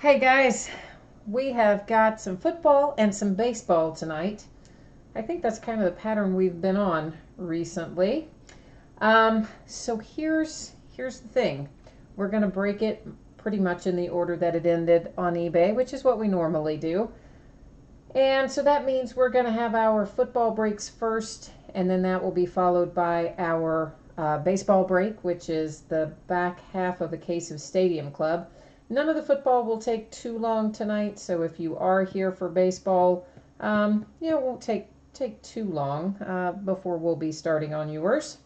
Hey guys, we have got some football and some baseball tonight. I think that's kind of the pattern we've been on recently. So here's the thing. We're going to break it pretty much in the order that it ended on eBay, which is what we normally do. And so that means we're going to have our football breaks first, and then that will be followed by our baseball break, which is the back half of a case of Stadium Club. None of the football will take too long tonight, so if you are here for baseball, it won't take too long before we'll be starting on yours.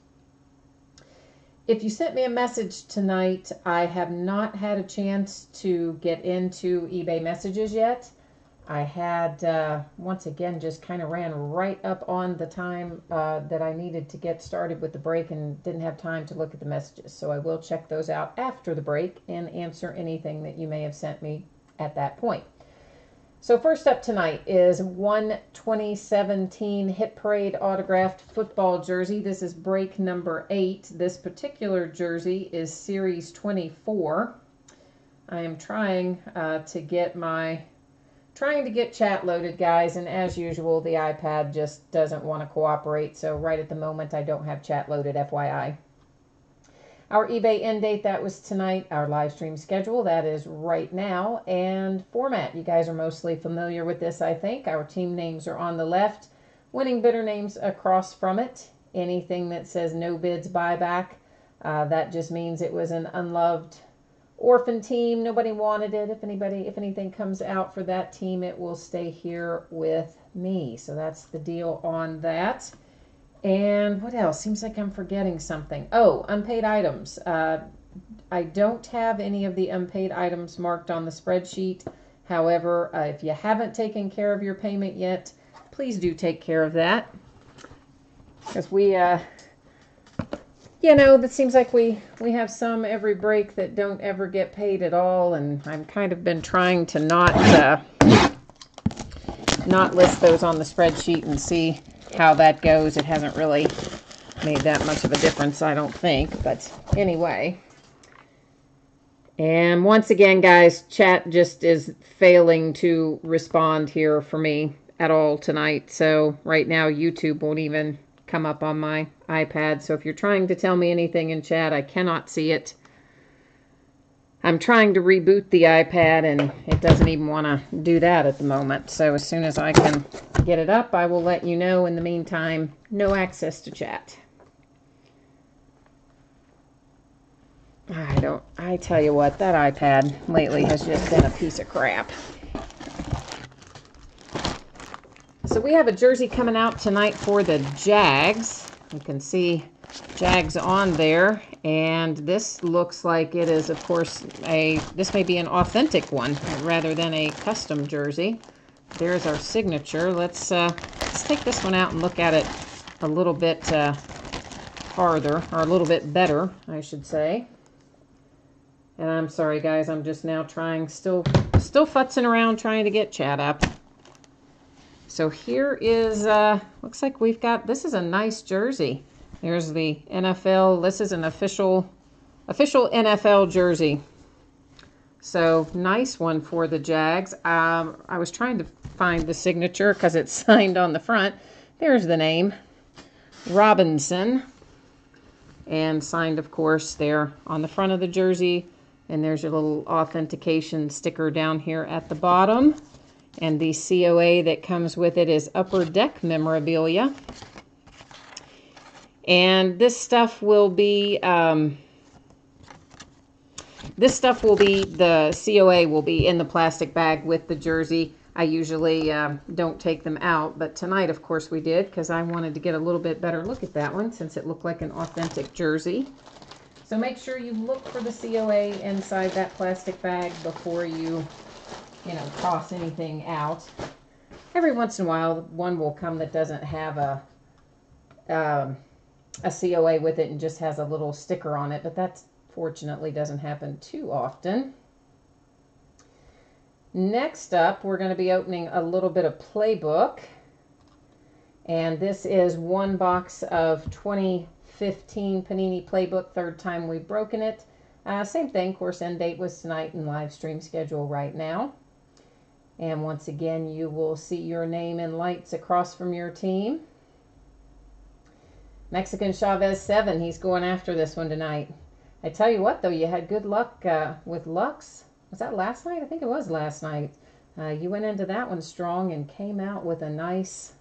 If you sent me a message tonight, I have not had a chance to get into eBay messages yet. I had, once again, just kind of ran right up on the time that I needed to get started with the break and didn't have time to look at the messages. So I will check those out after the break and answer anything that you may have sent me at that point. So first up tonight is one 2017 Hit Parade autographed football jersey. This is break number 8. This particular jersey is Series 24. I am trying to get chat loaded, guys, and as usual, the iPad just doesn't want to cooperate, so right at the moment, I don't have chat loaded, FYI. Our eBay end date, that was tonight. Our live stream schedule, that is right now. And format, you guys are mostly familiar with this, I think. Our team names are on the left. Winning bidder names across from it. Anything that says no bids buyback, that just means it was an unloved orphan team. Nobody wanted it. If anything comes out for that team, it will stay here with me. So that's the deal on that. And what else? Seems like I'm forgetting something. Oh, unpaid items. I don't have any of the unpaid items marked on the spreadsheet. However, if you haven't taken care of your payment yet, please do take care of that. Because that seems like we have some every break that don't ever get paid at all, and I've kind of been trying to not list those on the spreadsheet and see how that goes. It hasn't really made that much of a difference, I don't think, but anyway. And once again, guys, chat just is failing to respond here for me at all tonight, so right now YouTube won't even come up on my iPad. So if you're trying to tell me anything in chat, I cannot see it. I'm trying to reboot the iPad and it doesn't even want to do that at the moment. So as soon as I can get it up, I will let you know. In the meantime, no access to chat. I tell you what, that iPad lately has just been a piece of crap. So we have a jersey coming out tonight for the Jags. You can see Jags on there. And this looks like it is, of course, this may be an authentic one rather than a custom jersey. There's our signature. Let's take this one out and look at it a little bit farther, or a little bit better, I should say. And I'm sorry, guys, I'm just now still futzing around trying to get chat up. So here is, looks like this is a nice jersey. There's the NFL. This is an official NFL jersey. So nice one for the Jags. I was trying to find the signature because it's signed on the front. There's the name, Robinson. And signed, of course, there on the front of the jersey. And there's your little authentication sticker down here at the bottom. And the COA that comes with it is Upper Deck memorabilia. And this stuff will be, the COA will be in the plastic bag with the jersey. I usually don't take them out, but tonight, of course, we did because I wanted to get a little bit better look at that one since it looked like an authentic jersey. So make sure you look for the COA inside that plastic bag before you toss anything out. Every once in a while, one will come that doesn't have a COA with it and just has a little sticker on it, but that fortunately doesn't happen too often. Next up, we're going to be opening a little bit of playbook, and this is one box of 2015 Panini Playbook, third time we've broken it. Same thing, course end date was tonight and live stream schedule right now. And once again, you will see your name in lights across from your team. Mexican Chavez 7, he's going after this one tonight. I tell you what, though, you had good luck with Lux. Was that last night? I think it was last night. You went into that one strong and came out with a nice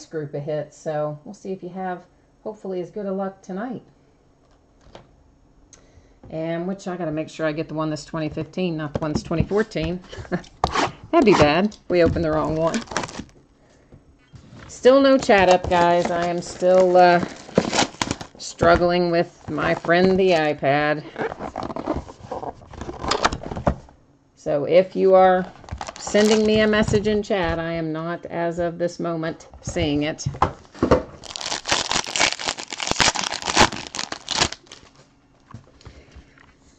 group of hits. So we'll see if you have, hopefully, as good a luck tonight. And which I got to make sure I get the one that's 2015, not the one that's 2014. That'd be bad. We opened the wrong one. Still no chat up, guys. I am still struggling with my friend the iPad. So if you are sending me a message in chat, I am not, as of this moment, seeing it.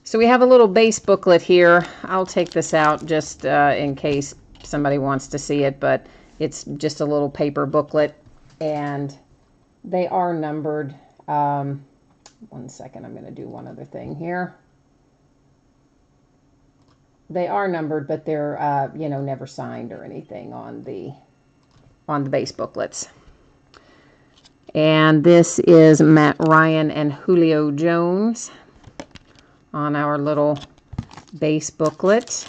So we have a little base booklet here. I'll take this out just in case somebody wants to see it, but it's just a little paper booklet, and they are numbered. 1 second, I'm going to do one other thing here. They are numbered, but they're never signed or anything on the base booklets. And this is Matt Ryan and Julio Jones on our little base booklet.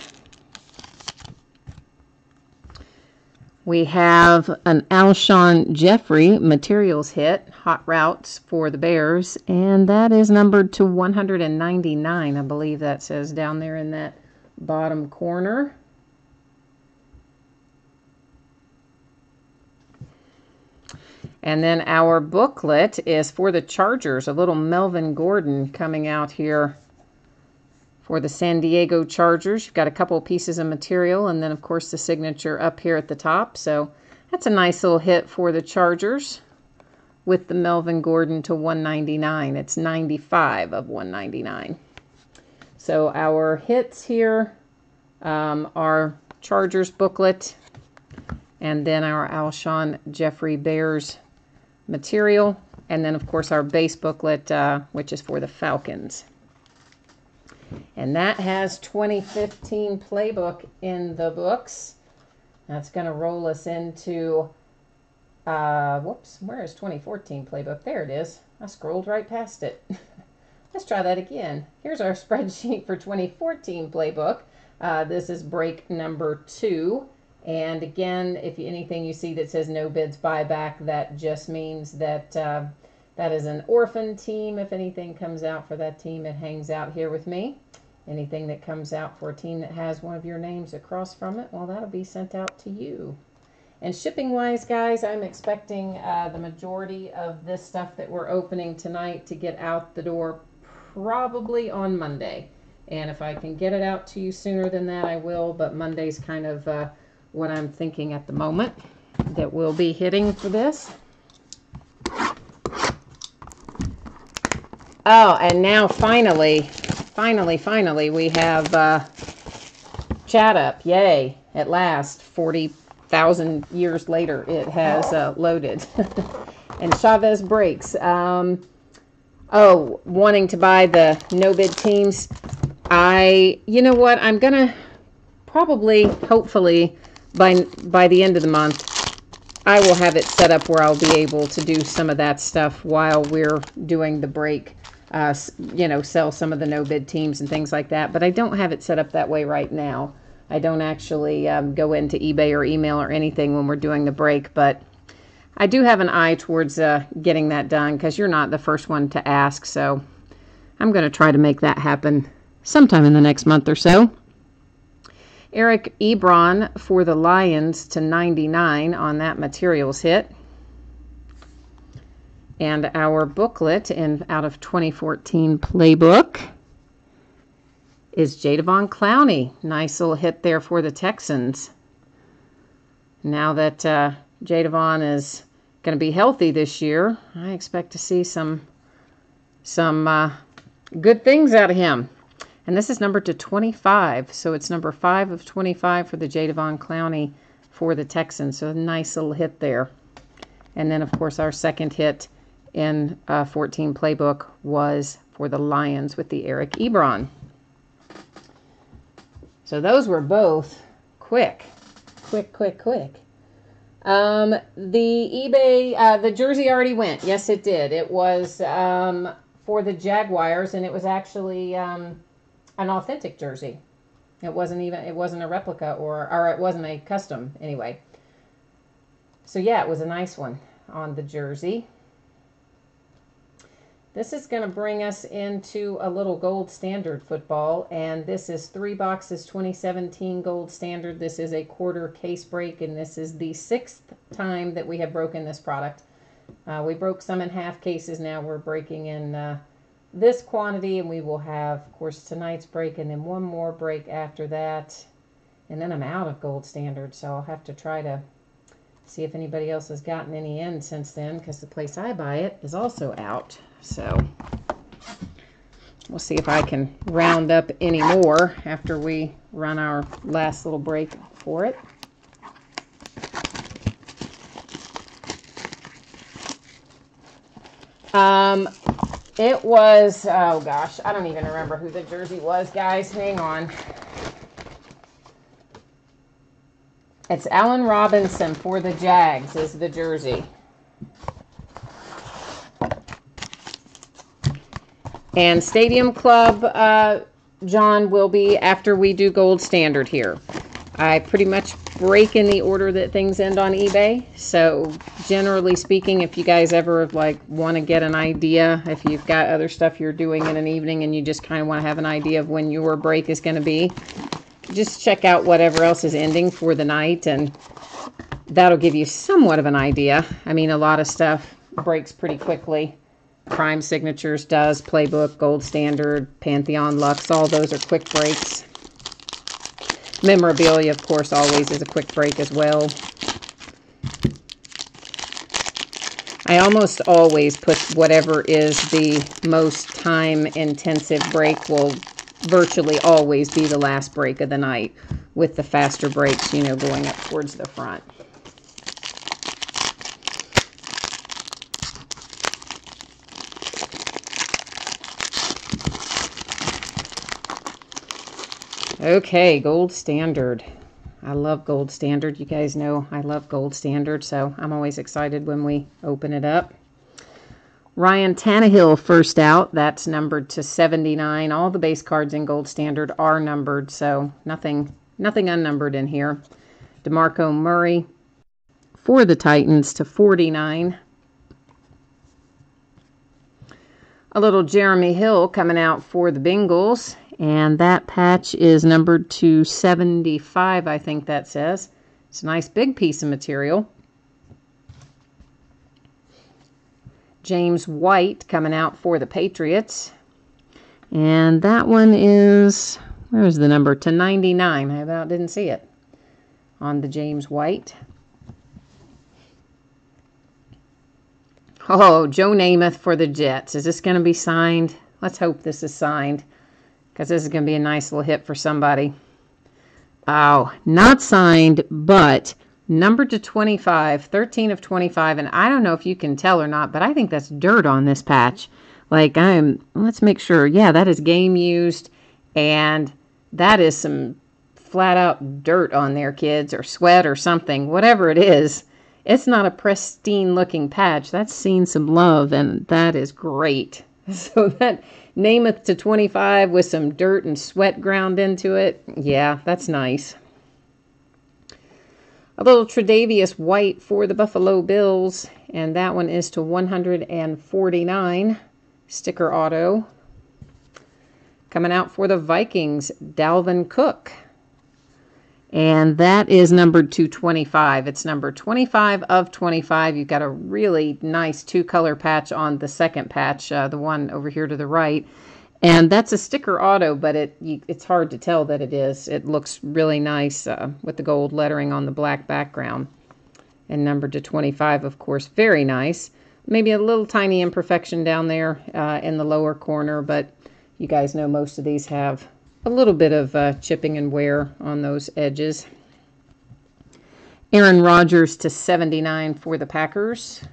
We have an Alshon Jeffrey materials hit, Hot Routes for the Bears, and that is numbered to 199. I believe that says down there in that bottom corner. And then our booklet is for the Chargers, a little Melvin Gordon coming out here for the San Diego Chargers. You've got a couple pieces of material, and then, of course, the signature up here at the top. So that's a nice little hit for the Chargers with the Melvin Gordon to 199. It's 95 of 199. So our hits here are Chargers booklet, and then our Alshon Jeffrey Bears material, and then, of course, our base booklet, which is for the Falcons. And that has 2015 playbook in the books. That's going to roll us into, whoops, where is 2014 playbook? There it is. I scrolled right past it. Let's try that again. Here's our spreadsheet for 2014 playbook. This is break number 2. And again, if anything you see that says no bids buyback, that just means that that is an orphan team. If anything comes out for that team, it hangs out here with me. Anything that comes out for a team that has one of your names across from it, well, that'll be sent out to you. And shipping-wise, guys, I'm expecting the majority of this stuff that we're opening tonight to get out the door probably on Monday. And if I can get it out to you sooner than that, I will. But Monday's kind of what I'm thinking at the moment that we'll be hitting for this. Oh, and now finally, we have chat up. Yay, at last, 40,000 years later, it has loaded. And Chavez breaks. Oh, wanting to buy the no-bid teams. You know what, I'm going to probably, hopefully, by the end of the month, I will have it set up where I'll be able to do some of that stuff while we're doing the break. Sell some of the no-bid teams and things like that. But I don't have it set up that way right now. I don't actually go into eBay or email or anything when we're doing the break. But I do have an eye towards getting that done because you're not the first one to ask. So I'm going to try to make that happen sometime in the next month or so. Eric Ebron for the Lions to 99 on that materials hit. And our booklet out of 2014 playbook is Jadeveon Clowney. Nice little hit there for the Texans. Now that Jadeveon is going to be healthy this year, I expect to see some good things out of him. And this is numbered to 25, so it's number 5 of 25 for the Jadeveon Clowney for the Texans. So a nice little hit there. And then, of course, our second hit in 14 playbook was for the Lions with the Eric Ebron. So those were both quick. The eBay, the jersey already went. Yes, it did. It was for the Jaguars, and it was actually an authentic jersey. It wasn't a replica or it wasn't a custom anyway. So yeah, it was a nice one on the jersey. This is going to bring us into a little gold standard football, and this is 3 boxes 2017 gold standard. This is a quarter case break, and this is the 6th time that we have broken this product. We broke some in half cases. Now we're breaking in this quantity, and we will have, of course, tonight's break and then one more break after that. And then I'm out of gold standard, so I'll have to try to see if anybody else has gotten any in since then, because the place I buy it is also out. So we'll see if I can round up any more after we run our last little break for it. It was, oh gosh, I don't even remember who the jersey was, guys. Hang on. It's Allen Robinson for the Jags is the jersey. And Stadium Club, John, will be after we do gold standard here. I pretty much break in the order that things end on eBay. So generally speaking, if you guys ever want to get an idea, if you've got other stuff you're doing in an evening and you just kind of want to have an idea of when your break is going to be, just check out whatever else is ending for the night, and that'll give you somewhat of an idea. I mean, a lot of stuff breaks pretty quickly. Prime Signatures does, Playbook, Gold Standard, Pantheon, Lux, all those are quick breaks. Memorabilia, of course, always is a quick break as well. I almost always put whatever is the most time-intensive break will virtually always be the last break of the night, with the faster breaks, you know, going up towards the front. Okay, gold standard. I love gold standard. You guys know I love gold standard, so I'm always excited when we open it up. Ryan Tannehill first out. That's numbered to 79. All the base cards in gold standard are numbered, so nothing unnumbered in here. DeMarco Murray for the Titans to 49. A little Jeremy Hill coming out for the Bengals. And that patch is numbered to 75, I think that says. It's a nice big piece of material. James White coming out for the Patriots. And that one is, where's the number? To 99. I about didn't see it on the James White. Oh, Joe Namath for the Jets. Is this going to be signed? Let's hope this is signed, because this is going to be a nice little hit for somebody. Oh, not signed, but numbered to 25, 13 of 25. And I don't know if you can tell or not, but I think that's dirt on this patch. Let's make sure. Yeah, that is game used. And that is some flat out dirt on there, kids, or sweat or something. Whatever it is, it's not a pristine looking patch. That's seen some love, and that is great. So that Namath to 25 with some dirt and sweat ground into it. Yeah, that's nice. A little Tre'Davious White for the Buffalo Bills. And that one is to 149. Sticker auto. Coming out for the Vikings, Dalvin Cook. And that is numbered to 25. It's number 25 of 25. You've got a really nice two-color patch on the second patch, the one over here to the right. And that's a sticker auto, but it's hard to tell that it is. It looks really nice with the gold lettering on the black background. And numbered to 25, of course, very nice. Maybe a little tiny imperfection down there in the lower corner, but you guys know most of these have a little bit of chipping and wear on those edges. Aaron Rodgers to 79 for the Packers.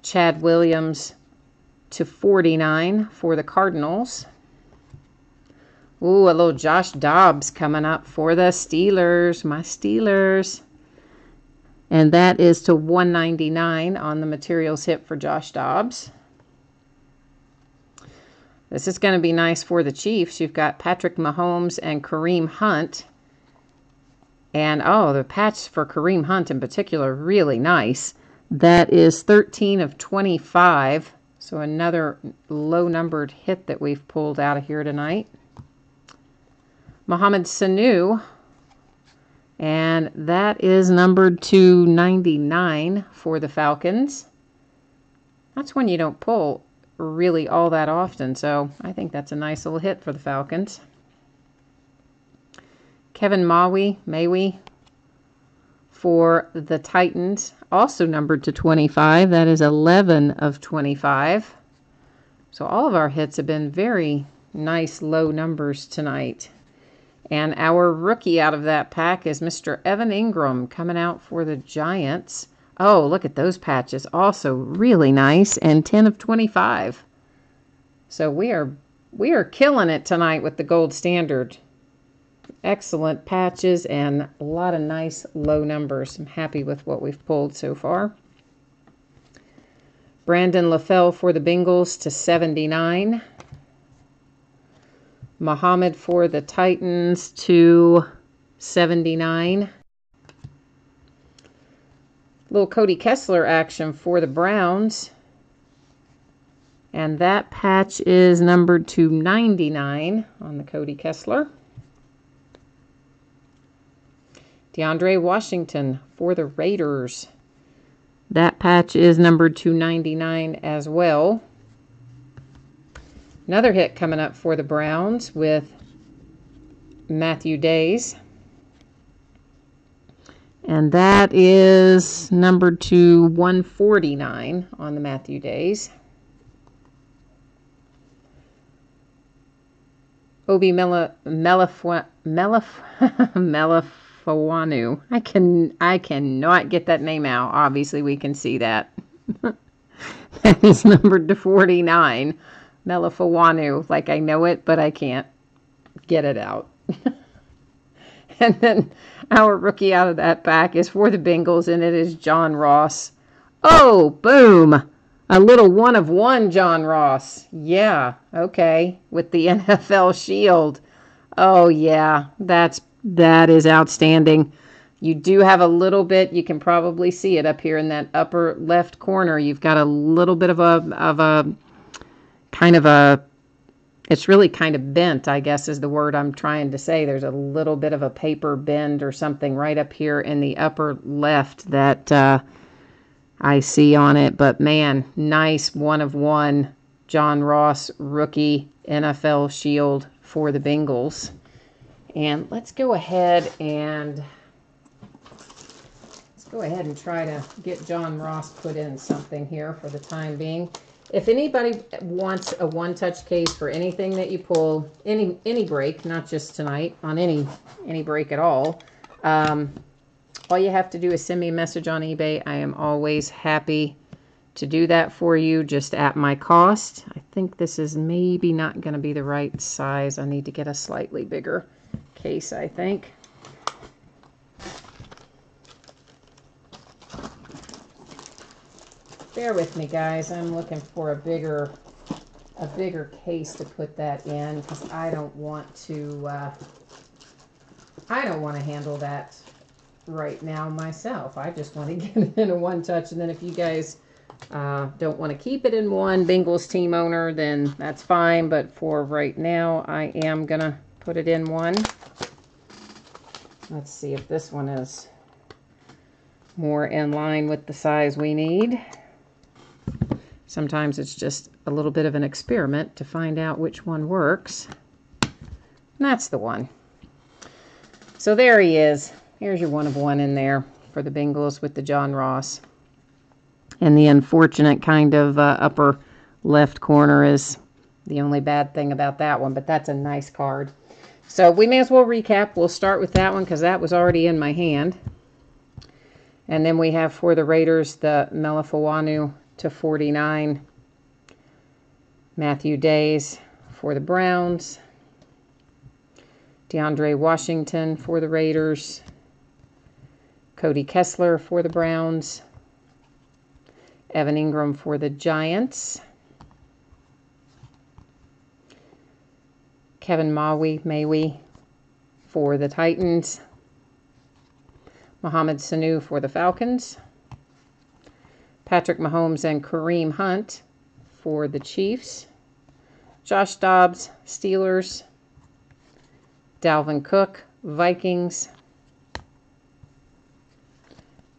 Chad Williams to 49 for the Cardinals. Ooh, a little Josh Dobbs coming up for the Steelers, my Steelers. And that is to 199 on the materials hit for Josh Dobbs. This is going to be nice for the Chiefs. You've got Patrick Mahomes and Kareem Hunt. And, oh, the patch for Kareem Hunt in particular, really nice. That is 13 of 25. So another low-numbered hit that we've pulled out of here tonight. Mohamed Sanu. And that is numbered to 99 for the Falcons. That's when you don't pull really all that often, so I think that's a nice little hit for the Falcons. Kevin Maui for the Titans, also numbered to 25. That is 11 of 25. So all of our hits have been very nice low numbers tonight. And our rookie out of that pack is Mr. Evan Ingram coming out for the Giants. Oh, look at those patches. Also really nice. And 10 of 25. So we are killing it tonight with the gold standard. Excellent patches and a lot of nice low numbers. I'm happy with what we've pulled so far. Brandon LaFell for the Bengals to 79. Muhammad for the Titans to 79. Little Cody Kessler action for the Browns. And that patch is numbered to 99 on the Cody Kessler. DeAndre Washington for the Raiders. That patch is numbered to 99 as well. Another hit coming up for the Browns with Matthew Days. And that is numbered to 149 on the Matthew Days. Obi Melafawanu. I cannot get that name out. Obviously, we can see that. That is numbered to 49. Melafawanu. Like I know it, but I can't get it out. And then our rookie out of that pack is for the Bengals, and it is John Ross. Oh, boom. A little one of one John Ross. Yeah, okay. With the NFL Shield. Oh, yeah. That is outstanding. You do have a little bit, you can probably see it up here in that upper left corner. You've got a little bit of a it's really kind of bent, I guess is the word I'm trying to say. There's a little bit of a paper bend or something right up here in the upper left that I see on it. But man, nice one of one John Ross rookie NFL Shield for the Bengals. And let's go ahead and try to get John Ross put in something here for the time being. If anybody wants a one-touch case for anything that you pull, any break, not just tonight, on any break at all you have to do is send me a message on eBay. I am always happy to do that for you, just at my cost. I think this is maybe not going to be the right size. I need to get a slightly bigger case, I think. Bear with me, guys. I'm looking for a bigger case to put that in because I don't want to handle that right now myself. I just want to get it in a one touch, and then if you guys don't want to keep it in one, Bengals team owner, then that's fine. But for right now, I am gonna put it in one. Let's see if this one is more in line with the size we need. Sometimes it's just a little bit of an experiment to find out which one works. And that's the one. So there he is. Here's your one of one in there for the Bengals with the John Ross. And the unfortunate kind of upper left corner is the only bad thing about that one, but that's a nice card. So we may as well recap. We'll start with that one because that was already in my hand. And then we have for the Raiders the Melafawanu to 49. Matthew Days for the Browns. DeAndre Washington for the Raiders. Cody Kessler for the Browns. Evan Ingram for the Giants. Kevin Maui for the Titans. Mohamed Sanu for the Falcons. Patrick Mahomes and Kareem Hunt for the Chiefs. Josh Dobbs, Steelers. Dalvin Cook, Vikings.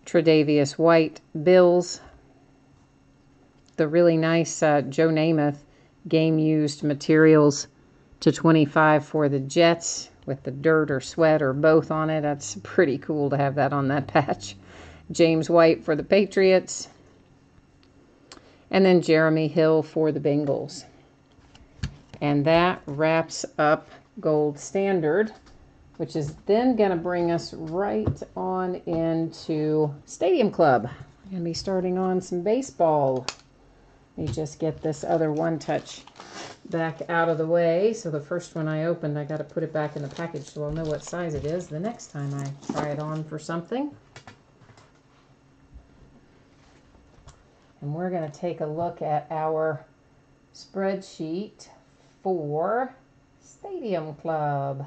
Tre'Davious White, Bills. The really nice Joe Namath game-used materials /25 for the Jets with the dirt or sweat or both on it. That's pretty cool to have that on that patch. James White for the Patriots. And then Jeremy Hill for the Bengals. And that wraps up Gold Standard, which is then going to bring us right on into Stadium Club. I'm going to be starting on some baseball. Let me just get this other One Touch back out of the way. So the first one I opened, I got to put it back in the package so I'll know what size it is the next time I try it on for something. And we're going to take a look at our spreadsheet for Stadium Club.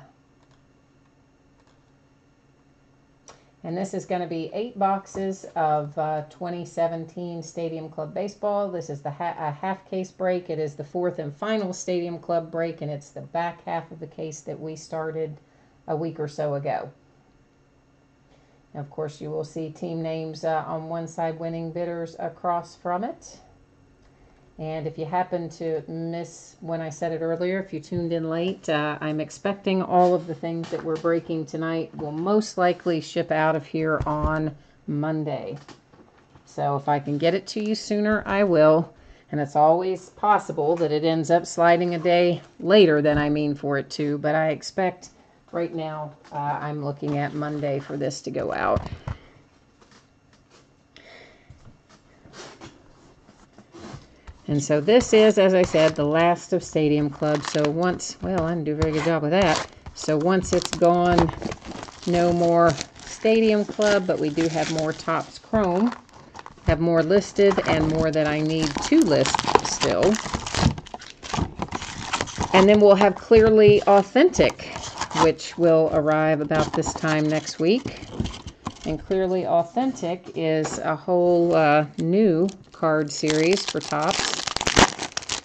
And this is going to be 8 boxes of 2017 Stadium Club Baseball. This is the half case break. It is the 4th and final Stadium Club break, and it's the back half of the case that we started a week or so ago. And of course, you will see team names on one side, winning bidders across from it. And if you happen to miss when I said it earlier, if you tuned in late, I'm expecting all of the things that we're breaking tonight will most likely ship out of here on Monday. So if I can get it to you sooner, I will. And it's always possible that it ends up sliding a day later than I mean for it to. But I expect right now I'm looking at Monday for this to go out. And so this is, as I said, the last of Stadium Club. So once, well, I didn't do a very good job with that. So once it's gone, no more Stadium Club, but we do have more Topps Chrome. Have more listed and more that I need to list still. And then we'll have Clearly Authentic, which will arrive about this time next week. And Clearly Authentic is a whole new card series for Topps.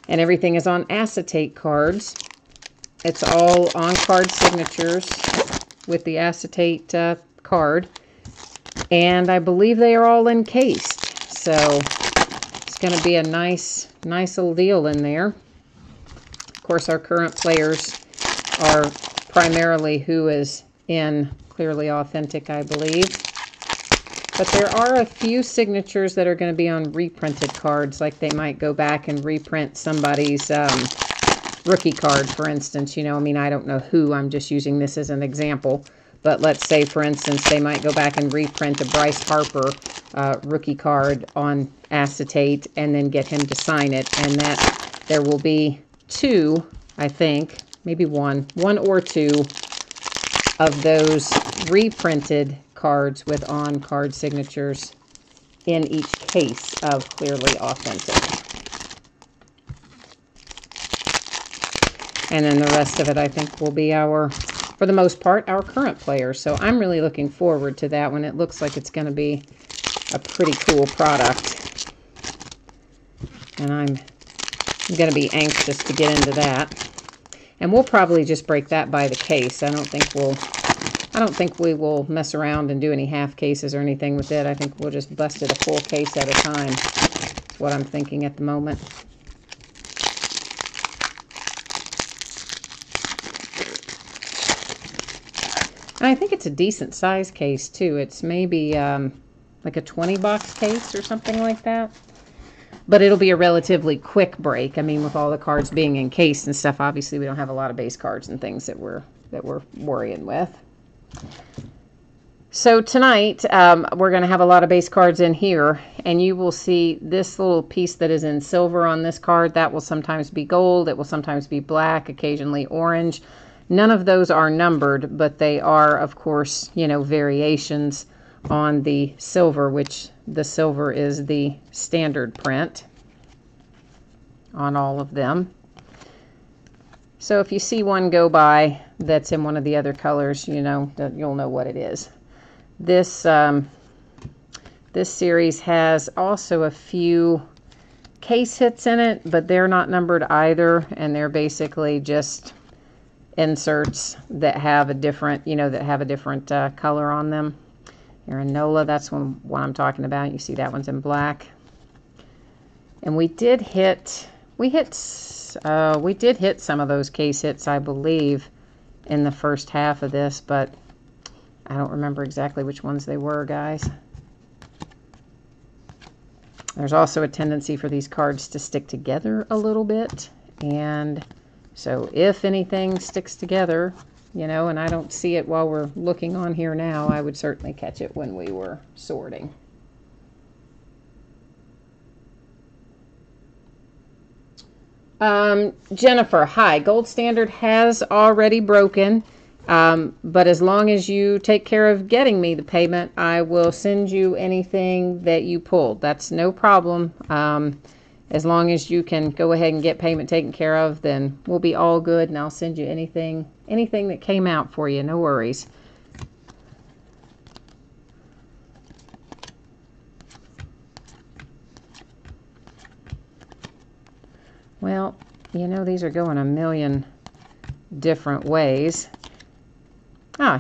And everything is on acetate cards. It's all on card signatures with the acetate card. And I believe they are all encased. So it's going to be a nice little deal in there. Of course, our current players are primarily who is in Clearly Authentic, I believe. But there are a few signatures that are going to be on reprinted cards, like they might go back and reprint somebody's rookie card, for instance. You know, I mean, I don't know who. I'm just using this as an example. But let's say, for instance, they might go back and reprint a Bryce Harper rookie card on acetate and then get him to sign it. And that there will be 2, I think, maybe one or 2 of those reprinted cards with on-card signatures in each case of Clearly Authentic. And then the rest of it, I think, will be for the most part, our current players. So I'm really looking forward to that one. It looks like it's going to be a pretty cool product. And I'm going to be anxious to get into that. And we'll probably just break that by the case. I don't think we will mess around and do any half cases or anything with it. I think we'll just bust it a full case at a time. That's what I'm thinking at the moment. And I think it's a decent size case too. It's maybe like a 20-box case or something like that. But it'll be a relatively quick break. I mean, with all the cards being encased and stuff, obviously we don't have a lot of base cards and things that we're worrying with. So tonight, we're going to have a lot of base cards in here, and you will see this little piece that is in silver on this card. That will sometimes be gold. It will sometimes be black, occasionally orange. None of those are numbered, but they are, of course, you know, variations on the silver, which the silver is the standard print on all of them. So if you see one go by that's in one of the other colors, you know, you'll know what it is. This this series has also a few case hits in it, but they're not numbered either, and they're basically just inserts that have a different, you know, that have a different color on them. Here in NOLA, that's what I'm talking about. You see that one's in black. And we did hit some of those case hits, I believe, in the first half of this, but I don't remember exactly which ones they were, guys. There's also a tendency for these cards to stick together a little bit, and so if anything sticks together, you know, and I don't see it while we're looking on here now, I would certainly catch it when we were sorting. Jennifer, hi. Gold Standard has already broken, but as long as you take care of getting me the payment, I will send you anything that you pulled. That's no problem. As long as you can go ahead and get payment taken care of, then we'll be all good, and I'll send you anything that came out for you. No worries. Well, you know, these are going a million different ways.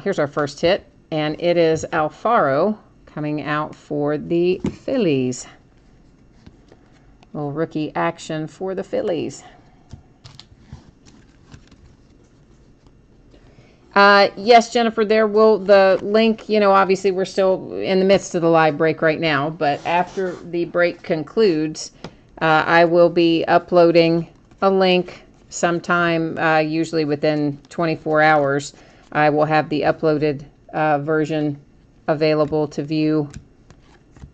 Here's our first hit, and it is Alfaro coming out for the Phillies. Little rookie action for the Phillies. Yes, Jennifer, the link, you know, obviously we're still in the midst of the live break right now, but after the break concludes, I will be uploading a link sometime, usually within 24 hours. I will have the uploaded version available to view.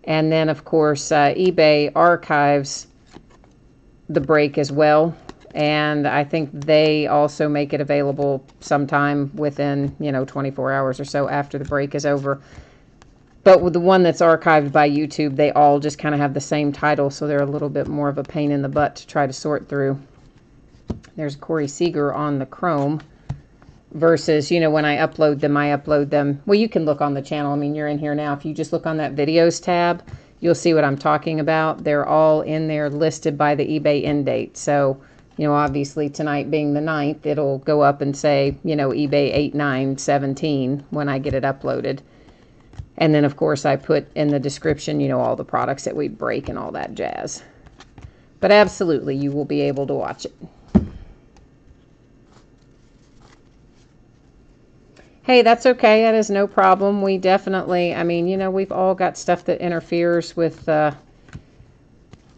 And then, of course, eBay archives the break as well. And I think they also make it available sometime within, you know, 24 hours or so after the break is over. But with the one that's archived by YouTube, they all just kind of have the same title, so they're a little bit more of a pain in the butt to try to sort through. There's Corey Seager on the Chrome versus, you know, when I upload them. Well, you can look on the channel. I mean, you're in here now. If you just look on that videos tab, you'll see what I'm talking about. They're all in there listed by the eBay end date. So, you know, obviously tonight being the 9th, it'll go up and say, you know, eBay 8/9/17 when I get it uploaded. And then, of course, I put in the description, you know, all the products that we break and all that jazz. But absolutely, you will be able to watch it. Hey, that's okay. That is no problem. We definitely, I mean, you know, we've all got stuff that interferes with our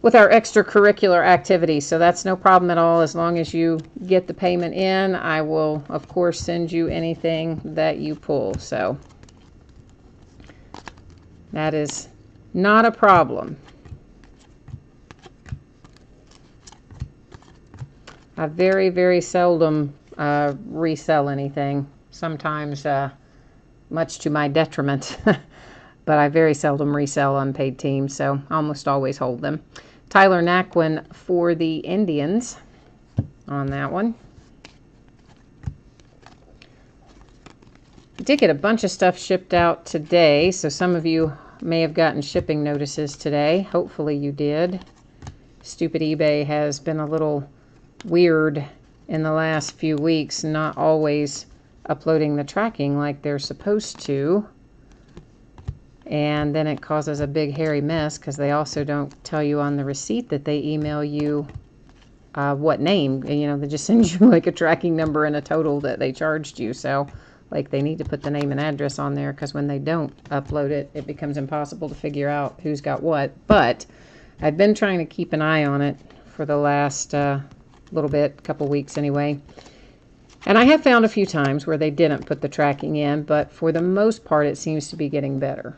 extracurricular activities, so that's no problem at all. As long as you get the payment in, I will, of course, send you anything that you pull. So that is not a problem. I very, very seldom resell anything. Sometimes much to my detriment, but I very seldom resell unpaid teams, so almost always hold them. Tyler Naquin for the Indians on that one. I did get a bunch of stuff shipped out today, so some of you may have gotten shipping notices today. Hopefully you did. Stupid eBay has been a little weird in the last few weeks, not always uploading the tracking like they're supposed to, and then it causes a big hairy mess because they also don't tell you on the receipt that they email you what name. You know, they just send you like a tracking number and a total that they charged you. So like they need to put the name and address on there, because when they don't upload it, it becomes impossible to figure out who's got what. But I've been trying to keep an eye on it for the last little bit, couple weeks anyway. And I have found a few times where they didn't put the tracking in, but for the most part, it seems to be getting better.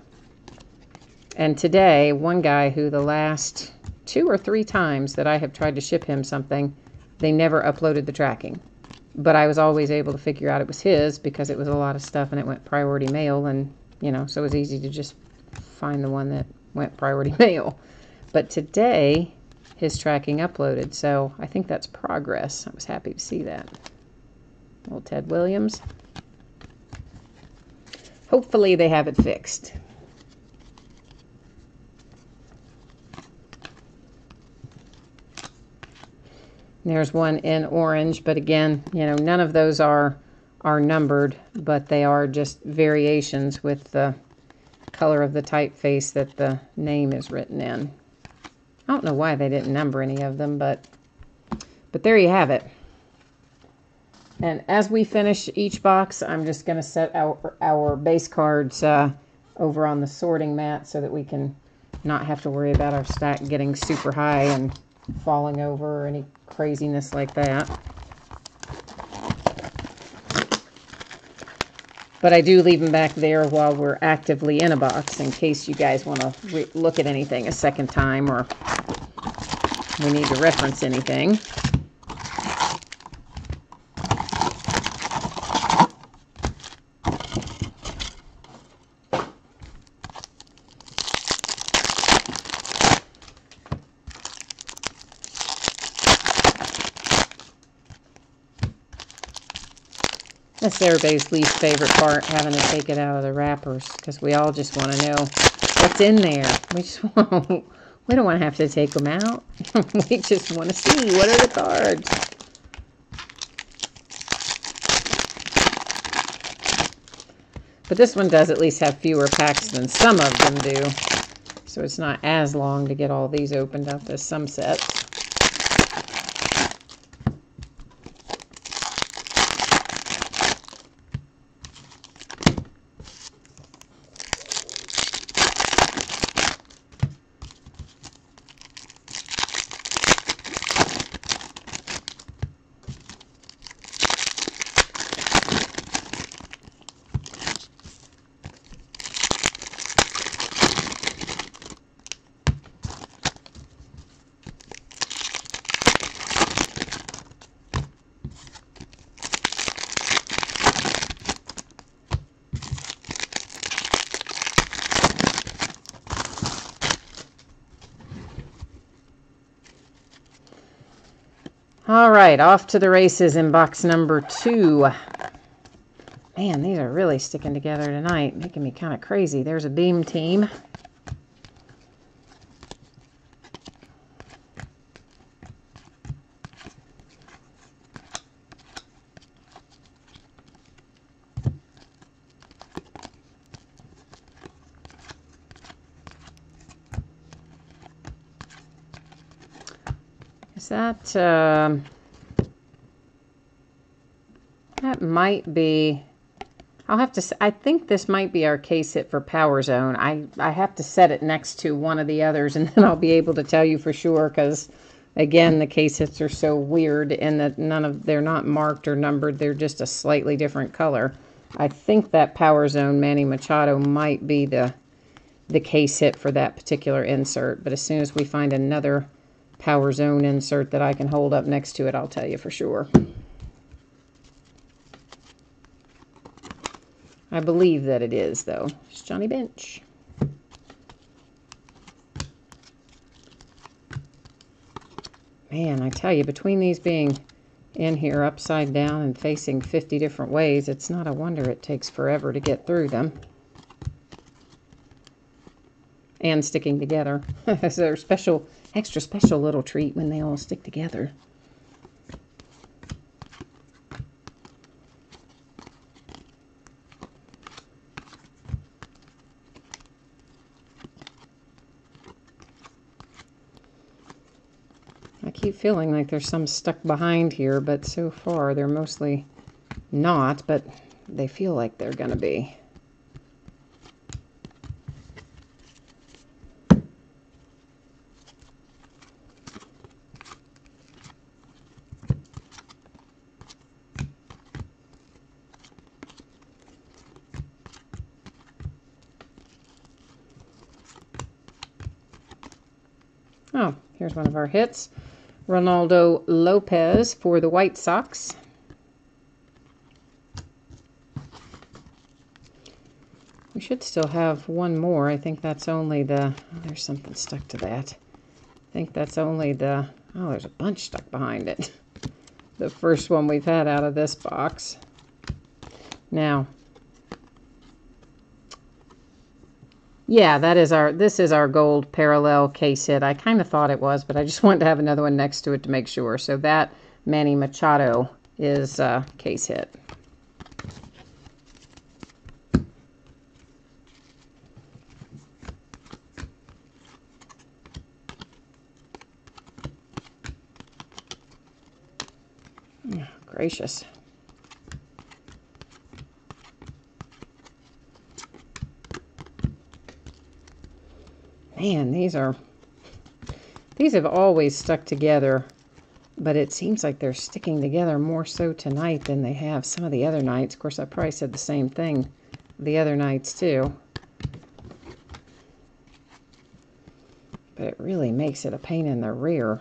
And today, one guy who the last 2 or 3 times that I have tried to ship him something, they never uploaded the tracking. But I was always able to figure out it was his because it was a lot of stuff and it went priority mail, and, you know, so it was easy to just find the one that went priority mail. But today, his tracking uploaded, so I think that's progress. I was happy to see that. Little Ted Williams. Hopefully they have it fixed. There's one in orange, but again, you know, none of those are numbered, but they are just variations with the color of the typeface that the name is written in. I don't know why they didn't number any of them, but there you have it. And as we finish each box, I'm just going to set our base cards over on the sorting mat so that we can not have to worry about our stack getting super high and falling over or any craziness like that. But I do leave them back there while we're actively in a box in case you guys want to look at anything a second time or we need to reference anything. That's everybody's least favorite part, having to take it out of the wrappers, because we all just want to know what's in there. We don't want to have to take them out. We just want to see what are the cards. But this one does at least have fewer packs than some of them do, so it's not as long to get all these opened up as some sets. All right, off to the races in box number 2. Man, these are really sticking together tonight, making me kind of crazy. There's a Beam Team. That might be, I'll have to, I think this might be our case hit for Power Zone. I have to set it next to one of the others, and then I'll be able to tell you for sure, because again, the case hits are so weird in that they're not marked or numbered. They're just a slightly different color. I think that Power Zone Manny Machado might be the case hit for that particular insert, but as soon as we find another Power Zone insert that I can hold up next to it, I'll tell you for sure. I believe that it is, though. It's Johnny Bench. Man, I tell you, between these being in here upside down and facing 50 different ways, it's not a wonder it takes forever to get through them. And sticking together. It's a extra special little treat when they all stick together. I keep feeling like there's some stuck behind here, but so far they're mostly not, but they feel like they're going to be. Oh, here's one of our hits. Ronaldo Lopez for the White Sox. We should still have one more. I think that's only the... Oh, there's something stuck to that. I think that's only the... Oh, there's a bunch stuck behind it. The first one we've had out of this box. Now, yeah, this is our gold parallel case hit. I kind of thought it was, but I just wanted to have another one next to it to make sure. So that Manny Machado is case hit. Oh, gracious. Man, these have always stuck together, but it seems like they're sticking together more so tonight than they have some of the other nights. Of course, I probably said the same thing the other nights too. But it really makes it a pain in the rear.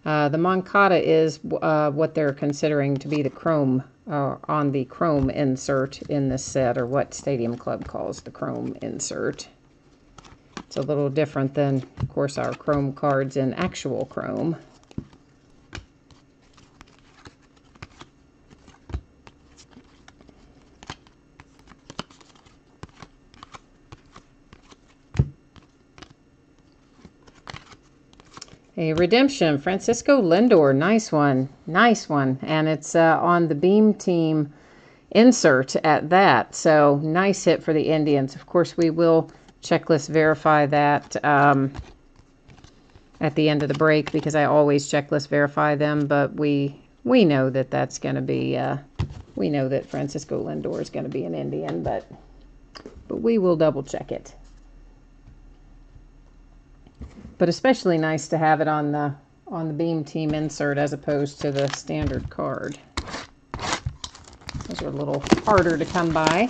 The Moncada is what they're considering to be the chrome, on the chrome insert in this set, or what Stadium Club calls the chrome insert. It's a little different than, of course, our chrome cards in actual chrome. A redemption, Francisco Lindor, nice one, and it's on the Beam Team insert at that, so nice hit for the Indians. Of course, we will checklist verify that at the end of the break, because I always checklist verify them, but we know that that's going to be, we know that Francisco Lindor is going to be an Indian, but we will double check it. But especially nice to have it on the Beam Team insert as opposed to the standard card. Those are a little harder to come by.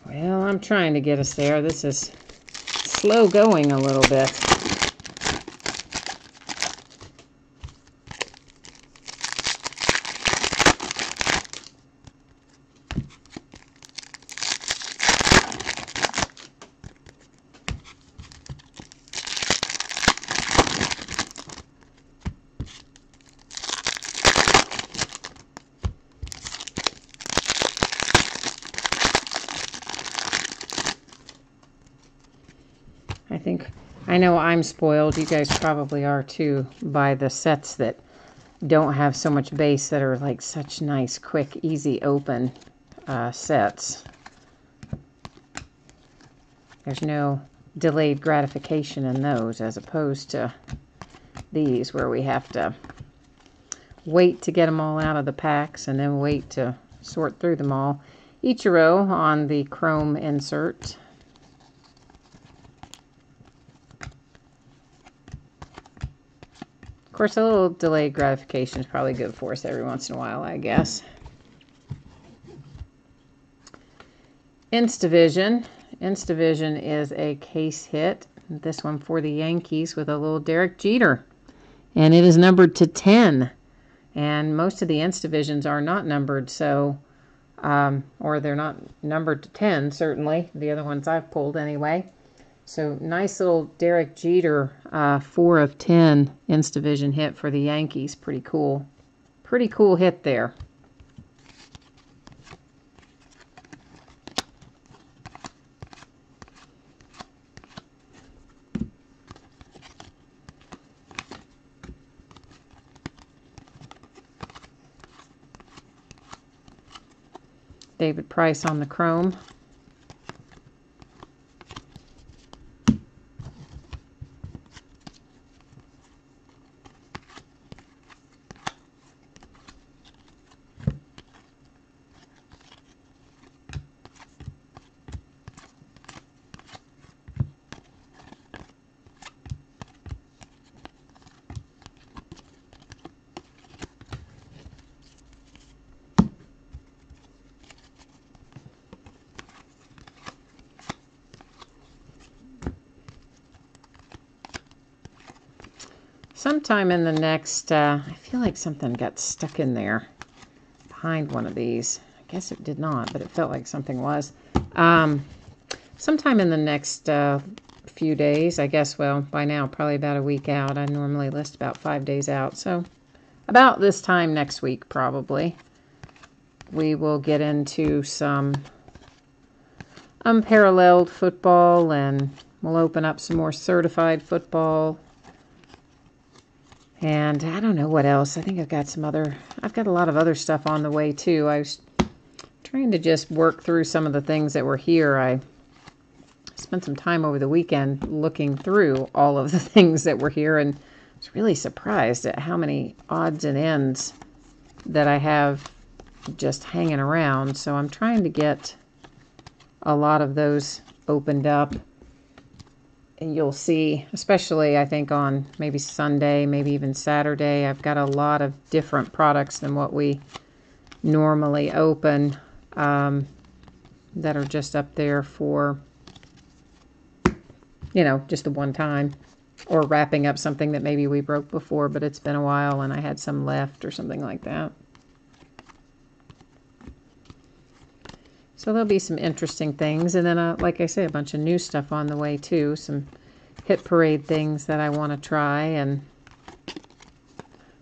Well, I'm trying to get us there. This is slow going a little bit. I know I'm spoiled, you guys probably are too, by the sets that don't have so much base, that are like such nice, quick, easy open sets. There's no delayed gratification in those, as opposed to these where we have to wait to get them all out of the packs and then wait to sort through them all. Ichiro on the chrome insert. Of course, a little delayed gratification is probably good for us every once in a while, I guess. Instavision. Instavision is a case hit. This one for the Yankees with a little Derek Jeter. And it is numbered to 10. And most of the Instavisions are not numbered, so, or they're not numbered to 10, certainly. The other ones I've pulled anyway. So nice little Derek Jeter 4 of 10 Instavision hit for the Yankees. Pretty cool. Pretty cool hit there. David Price on the chrome. Sometime in the next, I feel like something got stuck in there behind one of these. I guess it did not, but it felt like something was. Sometime in the next few days, I guess, well, by now, probably about a week out. I normally list about 5 days out. So about this time next week, probably, we will get into some unparalleled football, and we'll open up some more certified football. And I don't know what else. I think I've got a lot of other stuff on the way too. I was trying to just work through some of the things that were here. I spent some time over the weekend looking through all of the things that were here, and I was really surprised at how many odds and ends that I have just hanging around. So I'm trying to get a lot of those opened up. And you'll see, especially I think on maybe Sunday, maybe even Saturday, I've got a lot of different products than what we normally open that are just up there for, you know, just the one time, or wrapping up something that maybe we broke before, but it's been a while and I had some left or something like that. So there'll be some interesting things. And then, like I say, a bunch of new stuff on the way, too. Some Hit Parade things that I want to try. And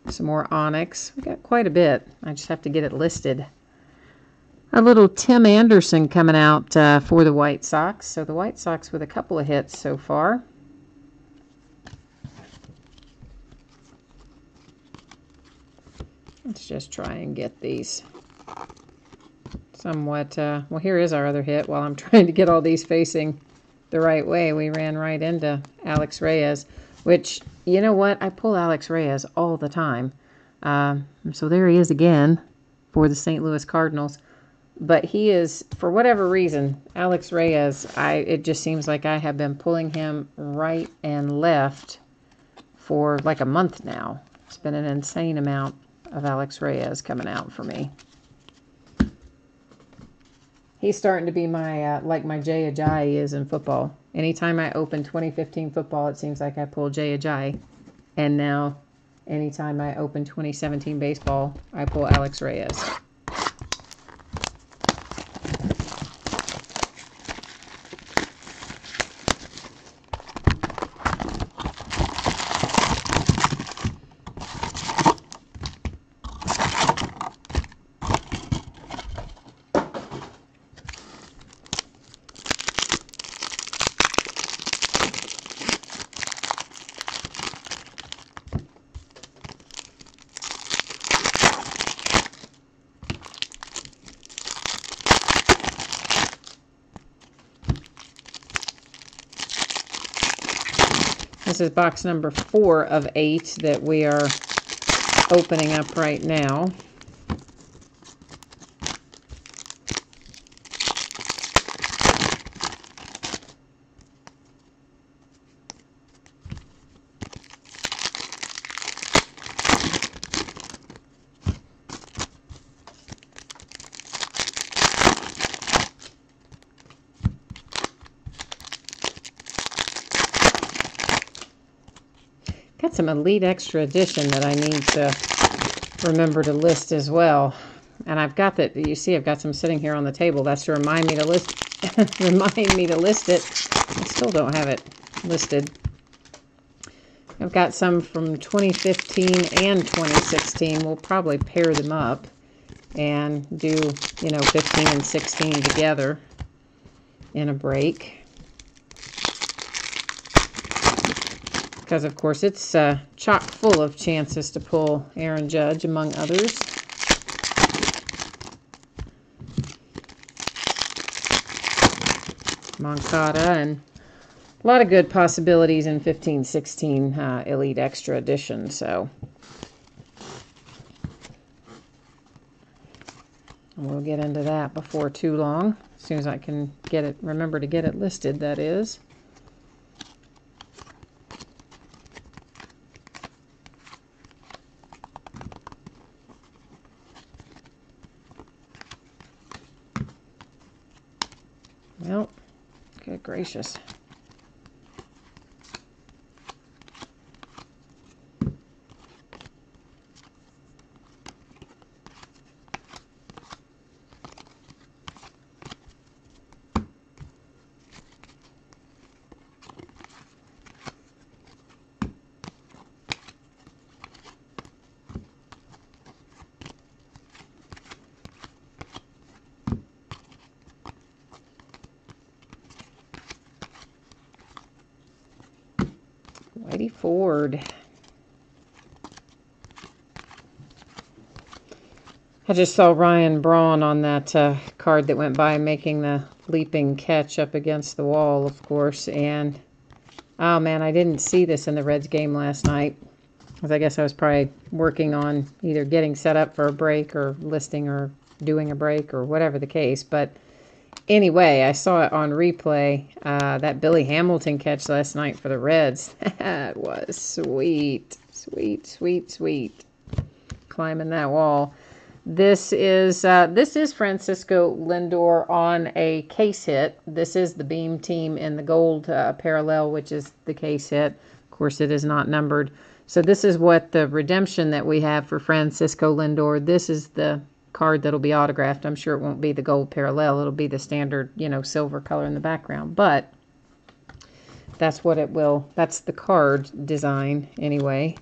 some more Onyx. We got quite a bit. I just have to get it listed. A little Tim Anderson coming out for the White Sox. So the White Sox with a couple of hits so far. Let's just try and get these somewhat, well, here is our other hit. While I'm trying to get all these facing the right way, we ran right into Alex Reyes, which, you know what, I pull Alex Reyes all the time. So there he is again for the St. Louis Cardinals. But he is, for whatever reason, Alex Reyes, it just seems like I have been pulling him right and left for like a month now. It's been an insane amount of Alex Reyes coming out for me. He's starting to be my, like my Jay Ajayi is in football. Anytime I open 2015 football, it seems like I pull Jay Ajayi. And now, anytime I open 2017 baseball, I pull Alex Reyes. This is box number 4 of 8 that we are opening up right now. Got some Elite Extra Edition that I need to remember to list as well. And I've got that, you see I've got some sitting here on the table. That's to remind me to list it. I still don't have it listed. I've got some from 2015 and 2016. We'll probably pair them up and do, 15 and 16 together in a break. Because, of course, it's chock full of chances to pull Aaron Judge, among others. Moncada, and a lot of good possibilities in 15-16 Elite Extra Edition. So we'll get into that before too long, as soon as I can get it, remember to get it listed, that is. Well, good gracious. Whitey Ford. I just saw Ryan Braun on that card that went by, making the leaping catch up against the wall, of course. And, oh man, I didn't see this in the Reds game last night, because I guess I was probably working on either getting set up for a break or listing or doing a break or whatever the case. But anyway, I saw it on replay, that Billy Hamilton catch last night for the Reds. That was sweet, sweet, sweet, sweet. Climbing that wall. This is Francisco Lindor on a case hit. This is the Beam team in the gold parallel, which is the case hit. Of course, it is not numbered. So this is what the redemption that we have for Francisco Lindor. This is the card that'll be autographed. I'm sure it won't be the gold parallel. It'll be the standard, silver color in the background. But that's what it will. That's the card design, anyway,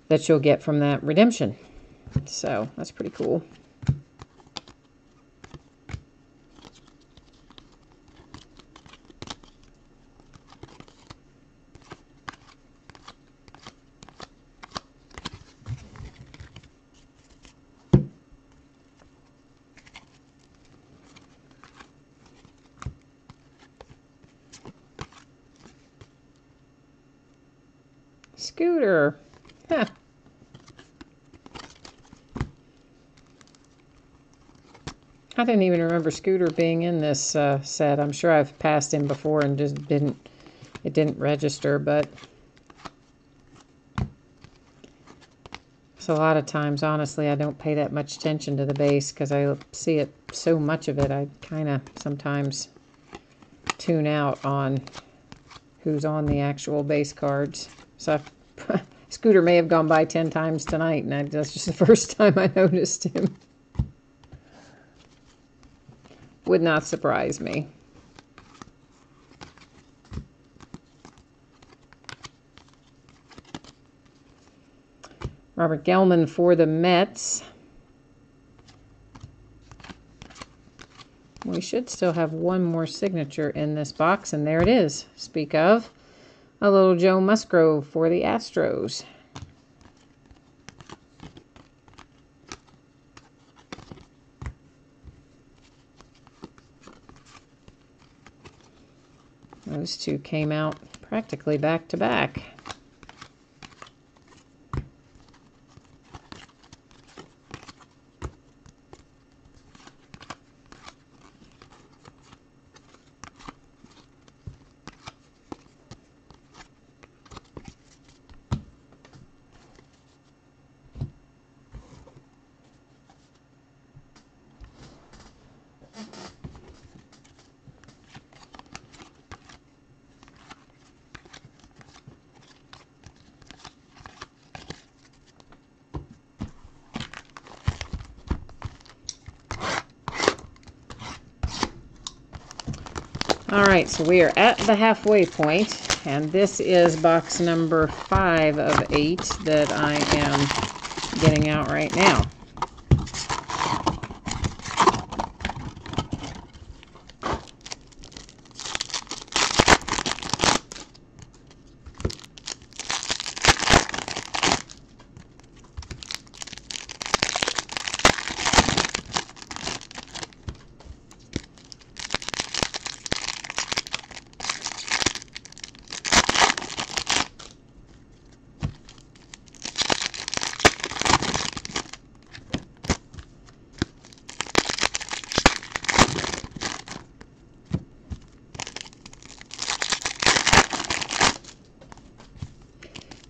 that you'll get from that redemption. So that's pretty cool. Scooter. Huh. I didn't even remember Scooter being in this set. I'm sure I've passed him before and just it didn't register, but so a lot of times, honestly, I don't pay that much attention to the base because I see it, so much of it, I kind of sometimes tune out on who's on the actual base cards. So Scooter may have gone by 10 times tonight, and that's just the first time I noticed him. Would not surprise me. Robert Gelman for the Mets. We should still have one more signature in this box, and there it is. Speak of, a little Joe Musgrove for the Astros. Those two came out practically back to back. All right, so we are at the halfway point, and this is box number 5 of 8 that I am getting out right now.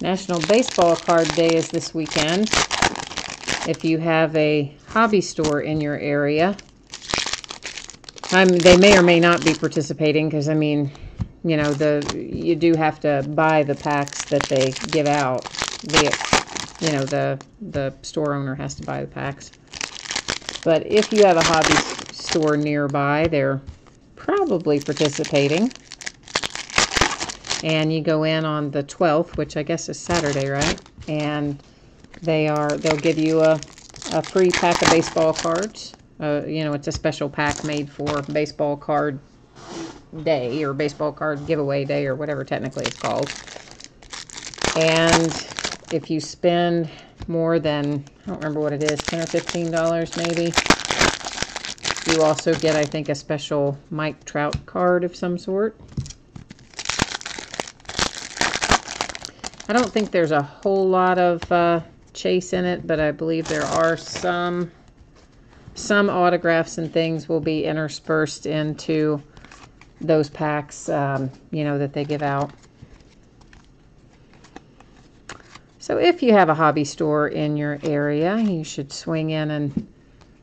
National Baseball Card Day is this weekend. If you have a hobby store in your area, they may or may not be participating because, I mean, you know, you do have to buy the packs that they give out. The store owner has to buy the packs. But if you have a hobby store nearby, they're probably participating. And you go in on the 12th, which I guess is Saturday, right? And they'll give you a free pack of baseball cards. You know, it's a special pack made for baseball card day or baseball card giveaway day or whatever technically it's called. And if you spend more than, I don't remember what it is, $10 or $15 maybe, you also get, I think, a special Mike Trout card of some sort. I don't think there's a whole lot of chase in it, but I believe there are some autographs and things will be interspersed into those packs, you know, that they give out. So if you have a hobby store in your area, you should swing in and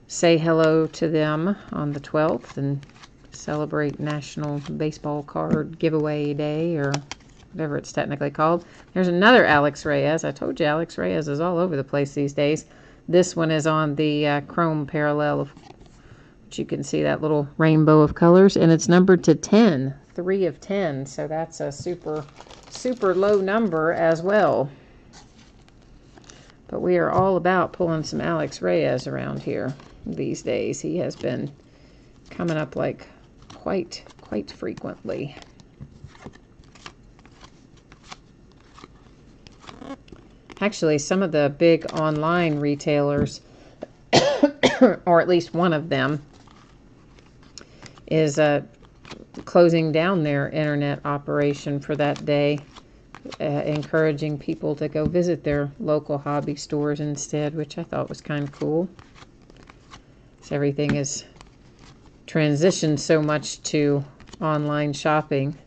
say hello to them on the 12th and celebrate National Baseball Card Giveaway Day, or whatever it's technically called. There's another Alex Reyes. I told you Alex Reyes is all over the place these days. This one is on the chrome parallel, which you can see that little rainbow of colors, and it's numbered to 10, 3 of 10. So that's a super, super low number as well. But we are all about pulling some Alex Reyes around here these days. He has been coming up like quite frequently. Actually, some of the big online retailers, or at least one of them, is closing down their internet operation for that day, encouraging people to go visit their local hobby stores instead, which I thought was kind of cool. So everything is transitioned so much to online shopping,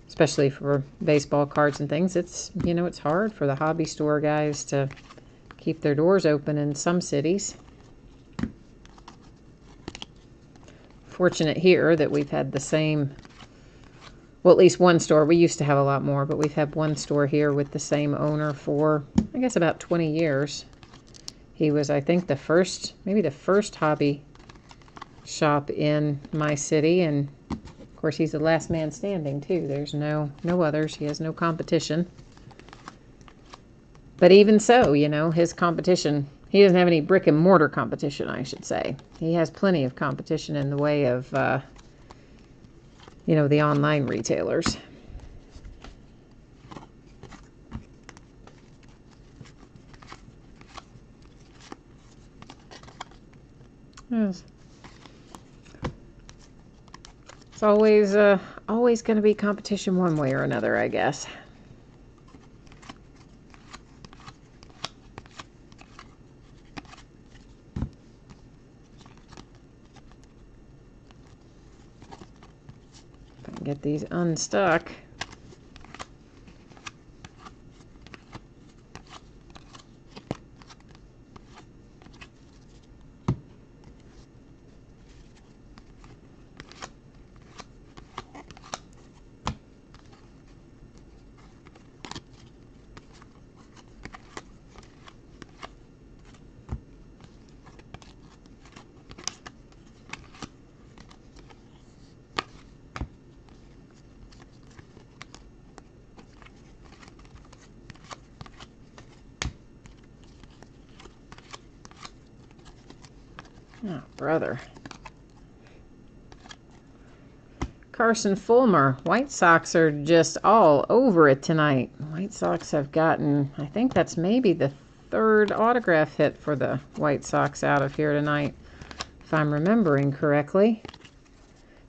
especially for baseball cards and things. It's, you know, it's hard for the hobby store guys to keep their doors open in some cities. Fortunate here that we've had the same, well, at least one store. We used to have a lot more, but we've had one store here with the same owner for, I guess, about 20 years. He was, I think, maybe the first hobby shop in my city, and of course, he's the last man standing, too. There's no others. He has no competition. But even so, you know, his competition, he doesn't have any brick and mortar competition, I should say. He has plenty of competition in the way of, you know, the online retailers. Yes. It's always going to be competition one way or another, I guess. If I can get these unstuck. Oh, brother. Carson Fulmer. White Sox are just all over it tonight. White Sox have gotten, I think that's maybe the third autograph hit for the White Sox out of here tonight, if I'm remembering correctly.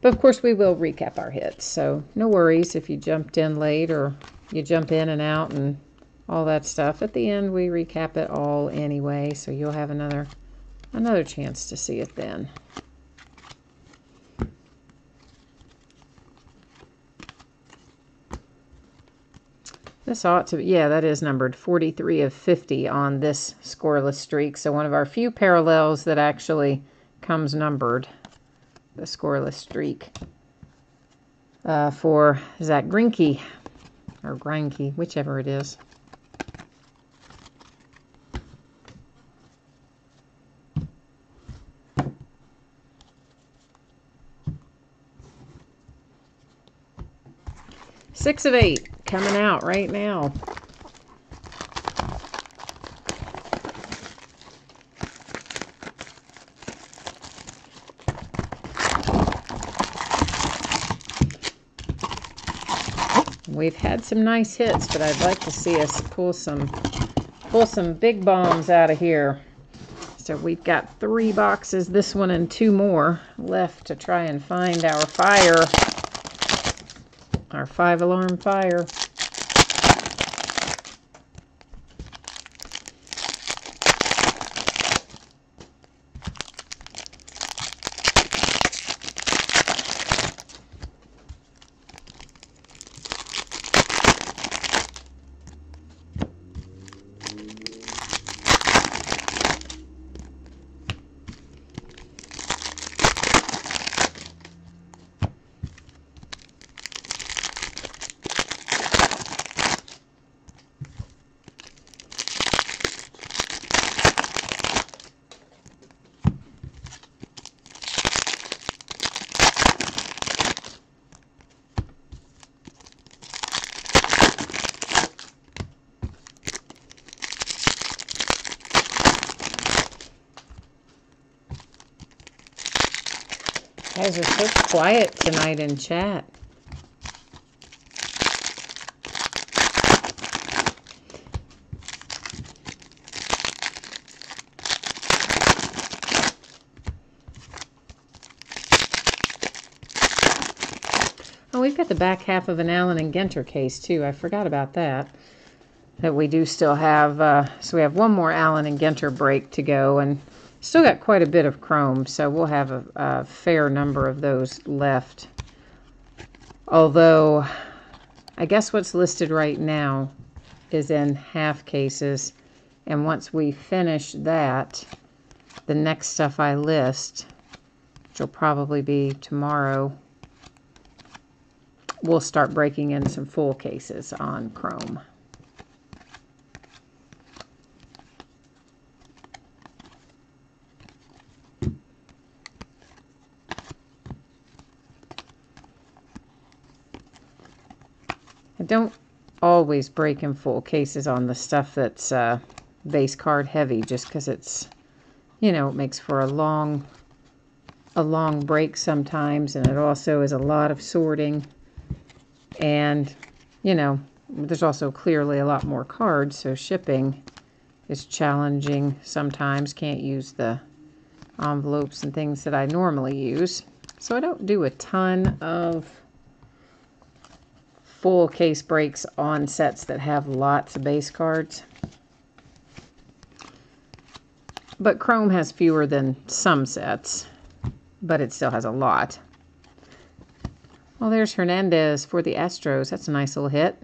But of course we will recap our hits, so no worries if you jumped in late or you jump in and out and all that stuff. At the end we recap it all anyway, so you'll have another chance to see it then. This ought to be, yeah, that is numbered 43 of 50 on this scoreless streak. So one of our few parallels that actually comes numbered, the scoreless streak for Zach Greinke, or Greinke, whichever it is. Six of 8 coming out right now. We've had some nice hits, but I'd like to see us pull some big bombs out of here. So we've got 3 boxes, this one and 2 more left to try and find our fire. Our 5-alarm fire. You guys are so quiet tonight in chat. Oh, we've got the back half of an Allen and Ginter case too. I forgot about that. That we do still have. So we have one more Allen and Ginter break to go, and still got quite a bit of chrome, so we'll have a fair number of those left. Although, I guess what's listed right now is in half cases, and once we finish that, the next stuff I list, which will probably be tomorrow, we'll start breaking in some full cases on chrome. I don't always break in full cases on the stuff that's base card heavy, just because it's, you know, it makes for a long break sometimes, and it also is a lot of sorting, and, you know, there's also clearly a lot more cards, so shipping is challenging sometimes. Can't use the envelopes and things that I normally use, so I don't do a ton of full case breaks on sets that have lots of base cards. But chrome has fewer than some sets, but it still has a lot. Well, there's Hernandez for the Astros. That's a nice little hit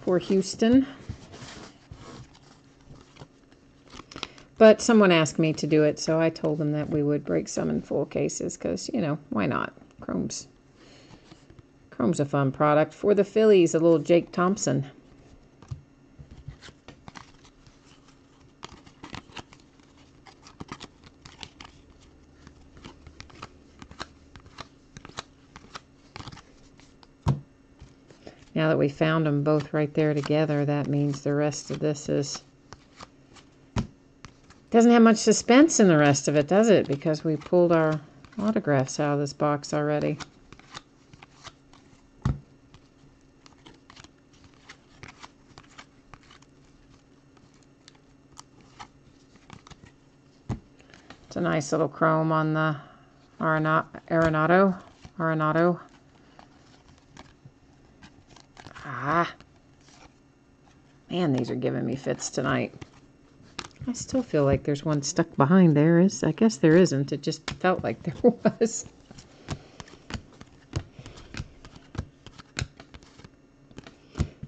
for Houston. But someone asked me to do it, so I told them that we would break some in full cases because, you know, why not? Chrome's a fun product. For the Phillies, a little Jake Thompson. Now that we found them both right there together, that means the rest of this is Doesn't have much suspense in the rest of it, does it? Because we pulled our autographs out of this box already. It's a nice little chrome on the Arenado. Ah. Man, these are giving me fits tonight. I still feel like there's one stuck behind there. I guess there isn't. It just felt like there was.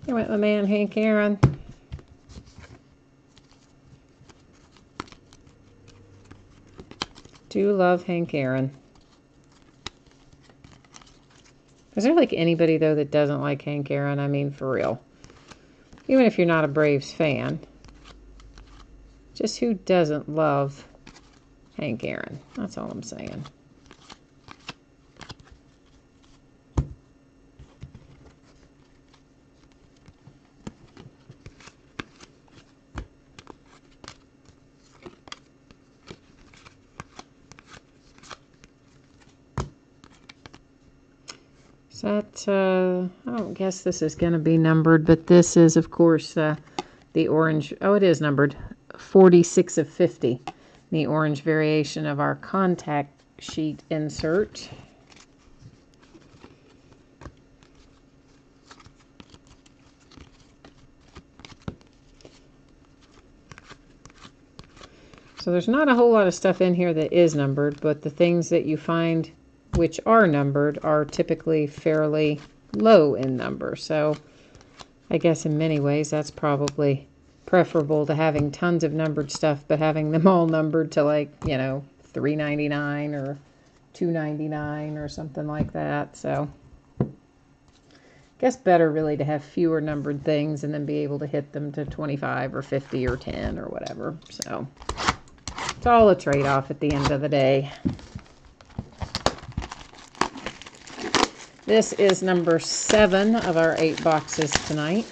Here went my man, Hank Aaron. Do love Hank Aaron. Is there like anybody, though, that doesn't like Hank Aaron? I mean, for real. Even if you're not a Braves fan. Just who doesn't love Hank Aaron? That's all I'm saying. That, I don't guess this is going to be numbered, but this is, of course, the orange. Oh, it is numbered. 46 of 50. The orange variation of our contact sheet insert. So there's not a whole lot of stuff in here that is numbered, but the things that you find which are numbered are typically fairly low in number. So I guess in many ways that's probably preferable to having tons of numbered stuff, but having them all numbered to, like, you know, $3.99 or $2.99 or something like that. So I guess better really to have fewer numbered things and then be able to hit them to 25 or 50 or 10 or whatever. So it's all a trade-off at the end of the day. This is number 7 of our 8 boxes tonight.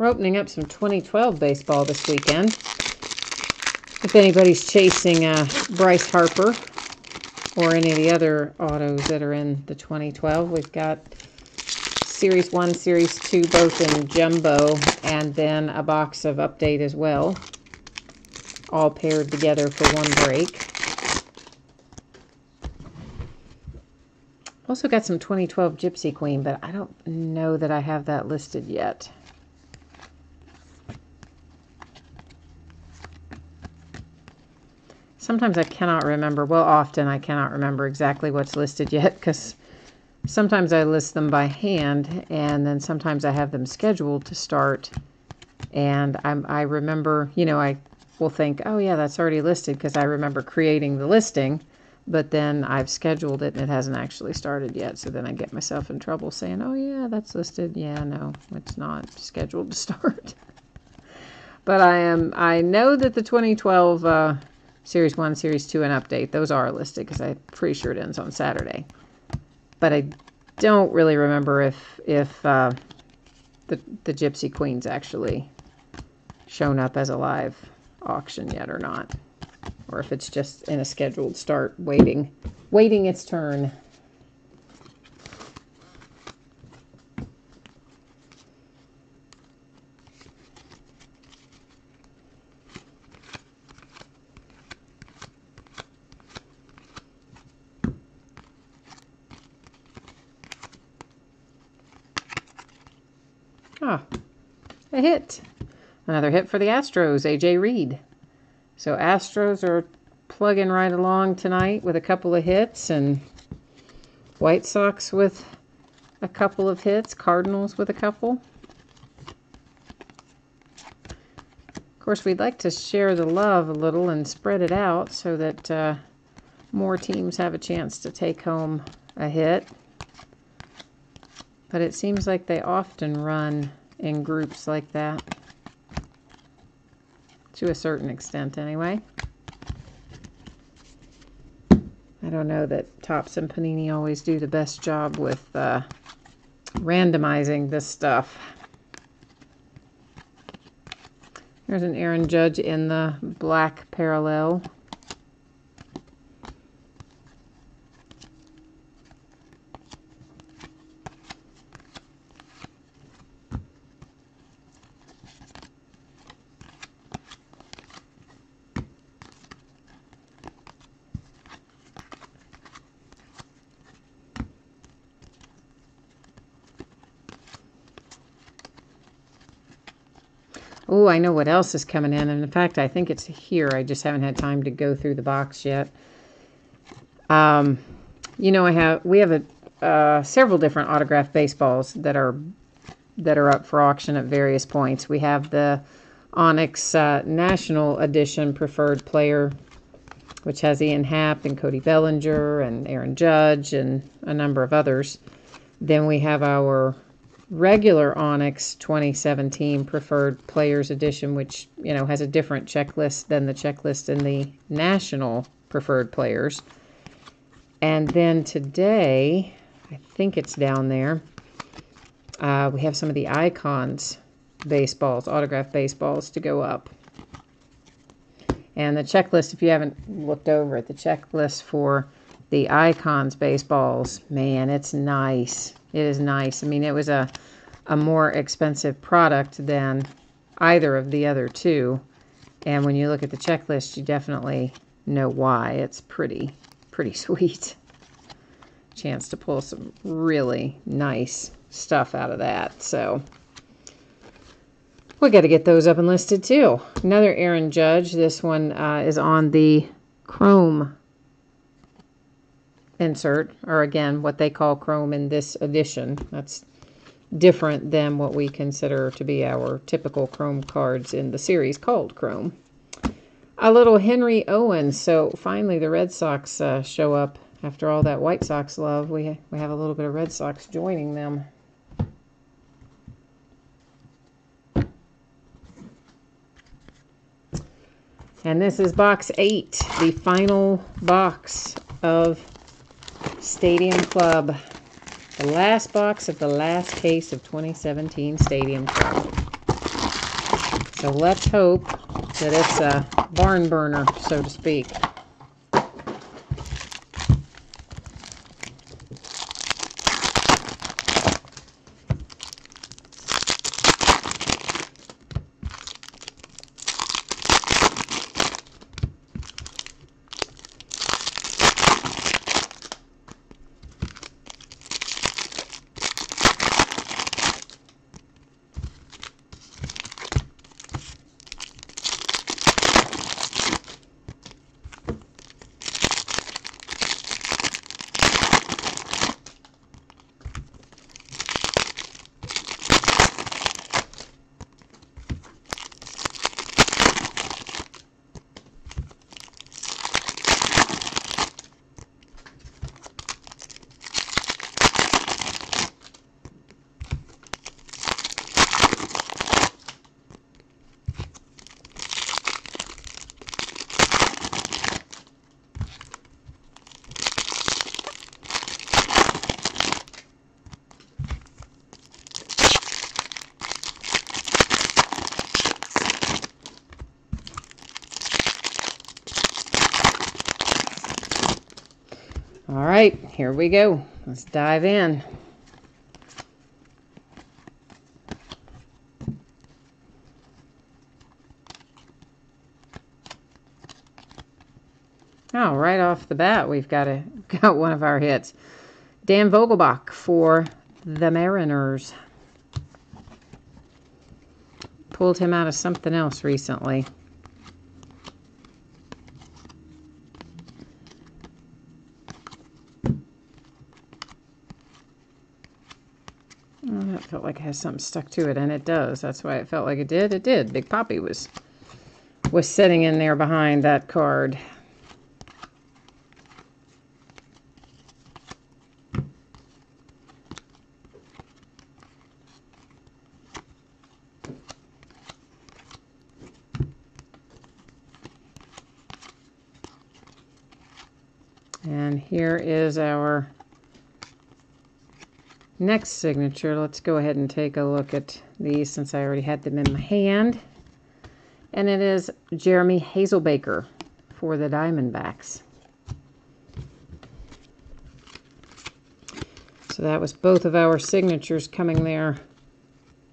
We're opening up some 2012 baseball this weekend. If anybody's chasing Bryce Harper or any of the other autos that are in the 2012, we've got Series 1, Series 2, both in jumbo, and then a box of update as well, all paired together for one break. Also got some 2012 Gypsy Queen, but I don't know that I have that listed yet. Sometimes I cannot remember, well, often I cannot remember exactly what's listed yet, because sometimes I list them by hand, and then sometimes I have them scheduled to start, and I remember, you know, I will think, oh yeah, that's already listed, because I remember creating the listing, but then I've scheduled it, and it hasn't actually started yet, so then I get myself in trouble saying, oh yeah, that's listed. Yeah, no, it's not scheduled to start. But I know that the 2012 Series 1, Series 2, and Update, those are listed because I'm pretty sure it ends on Saturday. But I don't really remember if the the Gypsy Queen's actually shown up as a live auction yet or not, or if it's just in a scheduled start waiting its turn. Ah, a hit. Another hit for the Astros, A.J. Reed. So Astros are plugging right along tonight with a couple of hits, and White Sox with a couple of hits, Cardinals with a couple. Of course, we'd like to share the love a little and spread it out so that more teams have a chance to take home a hit. But it seems like they often run in groups like that. To a certain extent, anyway. I don't know that Topps and Panini always do the best job with randomizing this stuff. There's an Aaron Judge in the black parallel. Oh, I know what else is coming in. And in fact, I think it's here. I just haven't had time to go through the box yet. You know, we have several different autographed baseballs that are up for auction at various points. We have the Onyx National Edition Preferred Player, which has Ian Happ and Cody Bellinger and Aaron Judge and a number of others. Then we have our regular Onyx 2017 Preferred Players Edition, which, you know, has a different checklist than the checklist in the National Preferred Players. And then today, I think it's down there, we have some of the Icons baseballs, autographed baseballs to go up. And the checklist, if you haven't looked over at the checklist for the Icons baseballs, man, it's nice. It is nice. I mean, it was a more expensive product than either of the other two. And when you look at the checklist, you definitely know why. It's pretty sweet. Chance to pull some really nice stuff out of that. So we got to get those up and listed too. Another Aaron Judge. This one is on the chrome insert, or again, what they call chrome in this edition. That's different than what we consider to be our typical chrome cards in the series called chrome. A little Henry Owens. So finally the Red Sox show up after all that White Sox love. We have a little bit of Red Sox joining them. And this is box 8, the final box of Stadium Club. The last box of the last case of 2017 Stadium Club. So let's hope that it's a barn burner, so to speak. All right, here we go. Let's dive in. Oh, right off the bat, we've got one of our hits. Dan Vogelbach for the Mariners. Pulled him out of something else recently. Oh, that felt like it has something stuck to it, and it does. That's why it felt like it did. It did. Big Poppy was sitting in there behind that card. And here is our next signature. Let's go ahead and take a look at these since I already had them in my hand. And it is Jeremy Hazelbaker for the Diamondbacks. So that was both of our signatures coming there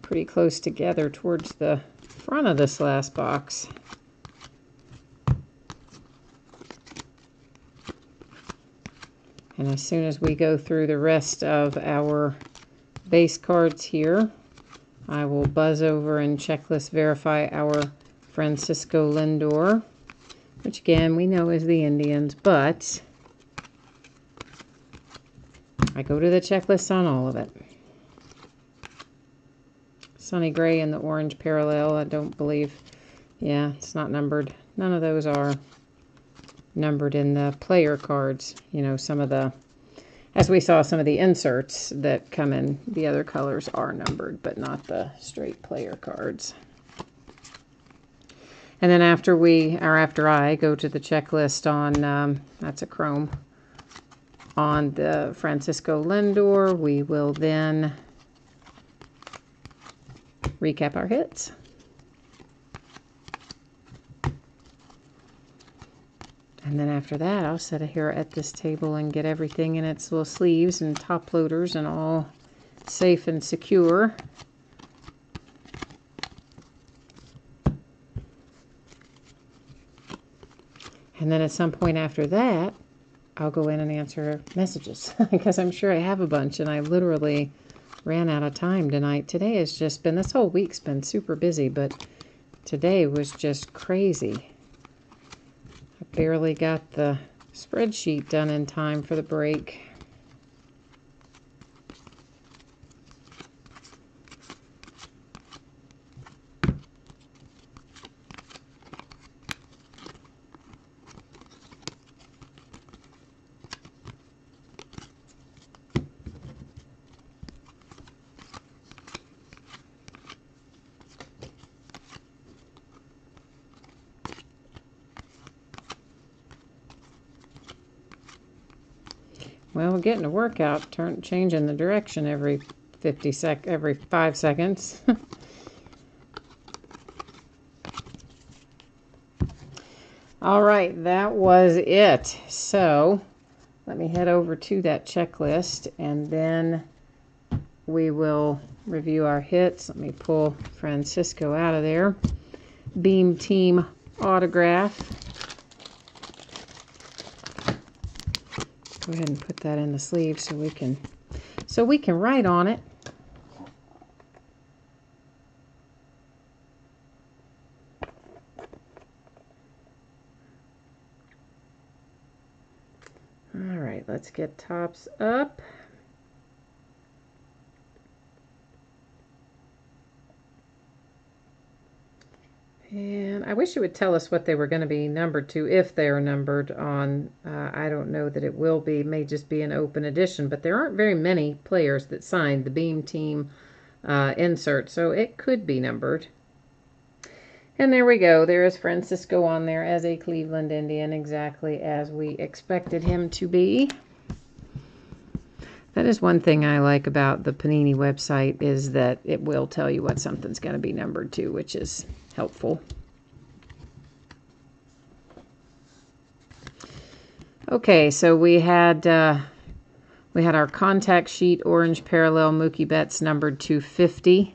pretty close together towards the front of this last box. And as soon as we go through the rest of our base cards here, I will buzz over and checklist verify our Francisco Lindor, which again we know is the Indians, but I go to the checklist on all of it. Sonny Gray and the orange parallel, I don't believe, yeah, it's not numbered. None of those are numbered in the player cards. You know, some of the, as we saw, some of the inserts that come in the other colors are numbered, but not the straight player cards. And then after I go to the checklist on, that's a chrome, on the Francisco Lindor, we will then recap our hits. And then after that, I'll sit here at this table and get everything in its little sleeves and top loaders and all safe and secure. And then at some point after that, I'll go in and answer messages because I'm sure I have a bunch and I literally ran out of time tonight. Today has just been, this whole week's been super busy, but today was just crazy. I barely got the spreadsheet done in time for the break. Well, we're getting a workout, changing the direction every 5 seconds. All right, that was it. So let me head over to that checklist and then we will review our hits. Let me pull Francisco out of there. Beam Team autograph. Go ahead and put that in the sleeve so we can write on it. All right, let's get tops up. And I wish it would tell us what they were going to be numbered to, if they are numbered on, I don't know that it will be, it may just be an open edition, but there aren't very many players that signed the Beam Team insert, so it could be numbered. And there we go, there is Francisco on there as a Cleveland Indian, exactly as we expected him to be. That is one thing I like about the Panini website, is that it will tell you what something's going to be numbered to, which is helpful. Okay, so we had our contact sheet orange parallel Mookie Betts numbered 250.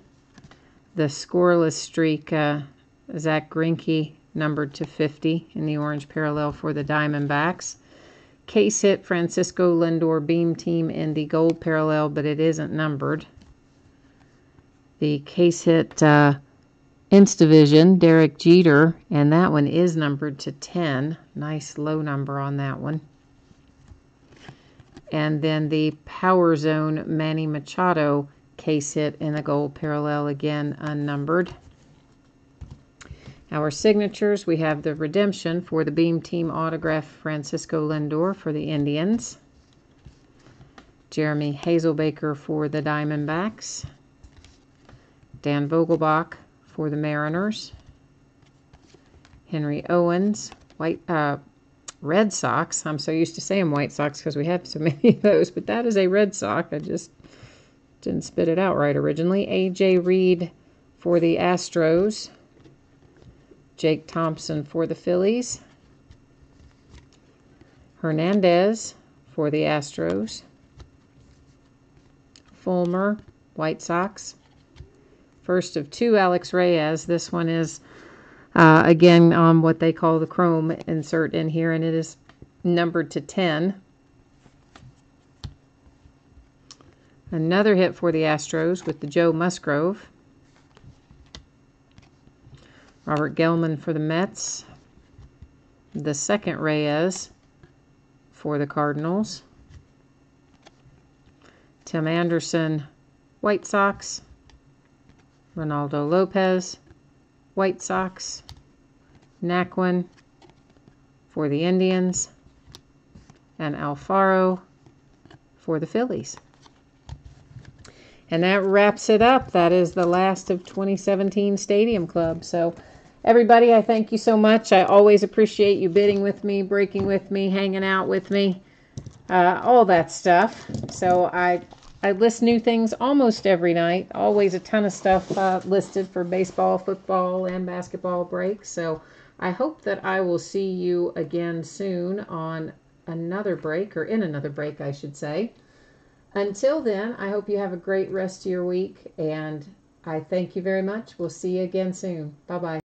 The scoreless streak Zach Greinke numbered to 50 in the orange parallel for the Diamondbacks. Case hit Francisco Lindor Beam Team in the gold parallel, but it isn't numbered. The case hit Instavision Derek Jeter, and that one is numbered to 10. Nice low number on that one. And then the Power Zone Manny Machado case hit in the gold parallel, again unnumbered. Our signatures, we have the redemption for the Beam Team autograph Francisco Lindor for the Indians. Jeremy Hazelbaker for the Diamondbacks. Dan Vogelbach for the Mariners. Henry Owens, Red Sox. I'm so used to saying White Sox because we have so many of those, but that is a Red Sox. I just didn't spit it out right originally. A.J. Reed for the Astros. Jake Thompson for the Phillies. Hernandez for the Astros. Fulmer, White Sox. First of two, Alex Reyes. This one is, again, on what they call the chrome insert in here, and it is numbered to 10. Another hit for the Astros with the Joe Musgrove. Robert Gelman for the Mets. The second Reyes for the Cardinals. Tim Anderson, White Sox. Ronaldo Lopez, White Sox. Naquin for the Indians. And Alfaro for the Phillies. And that wraps it up. That is the last of 2017 Stadium Club. So, everybody, I thank you so much. I always appreciate you bidding with me, breaking with me, hanging out with me, all that stuff. So, I list new things almost every night. Always a ton of stuff listed for baseball, football, and basketball breaks. So, I hope that I will see you again soon on another break, or in another break, I should say. Until then, I hope you have a great rest of your week, and I thank you very much. We'll see you again soon. Bye-bye.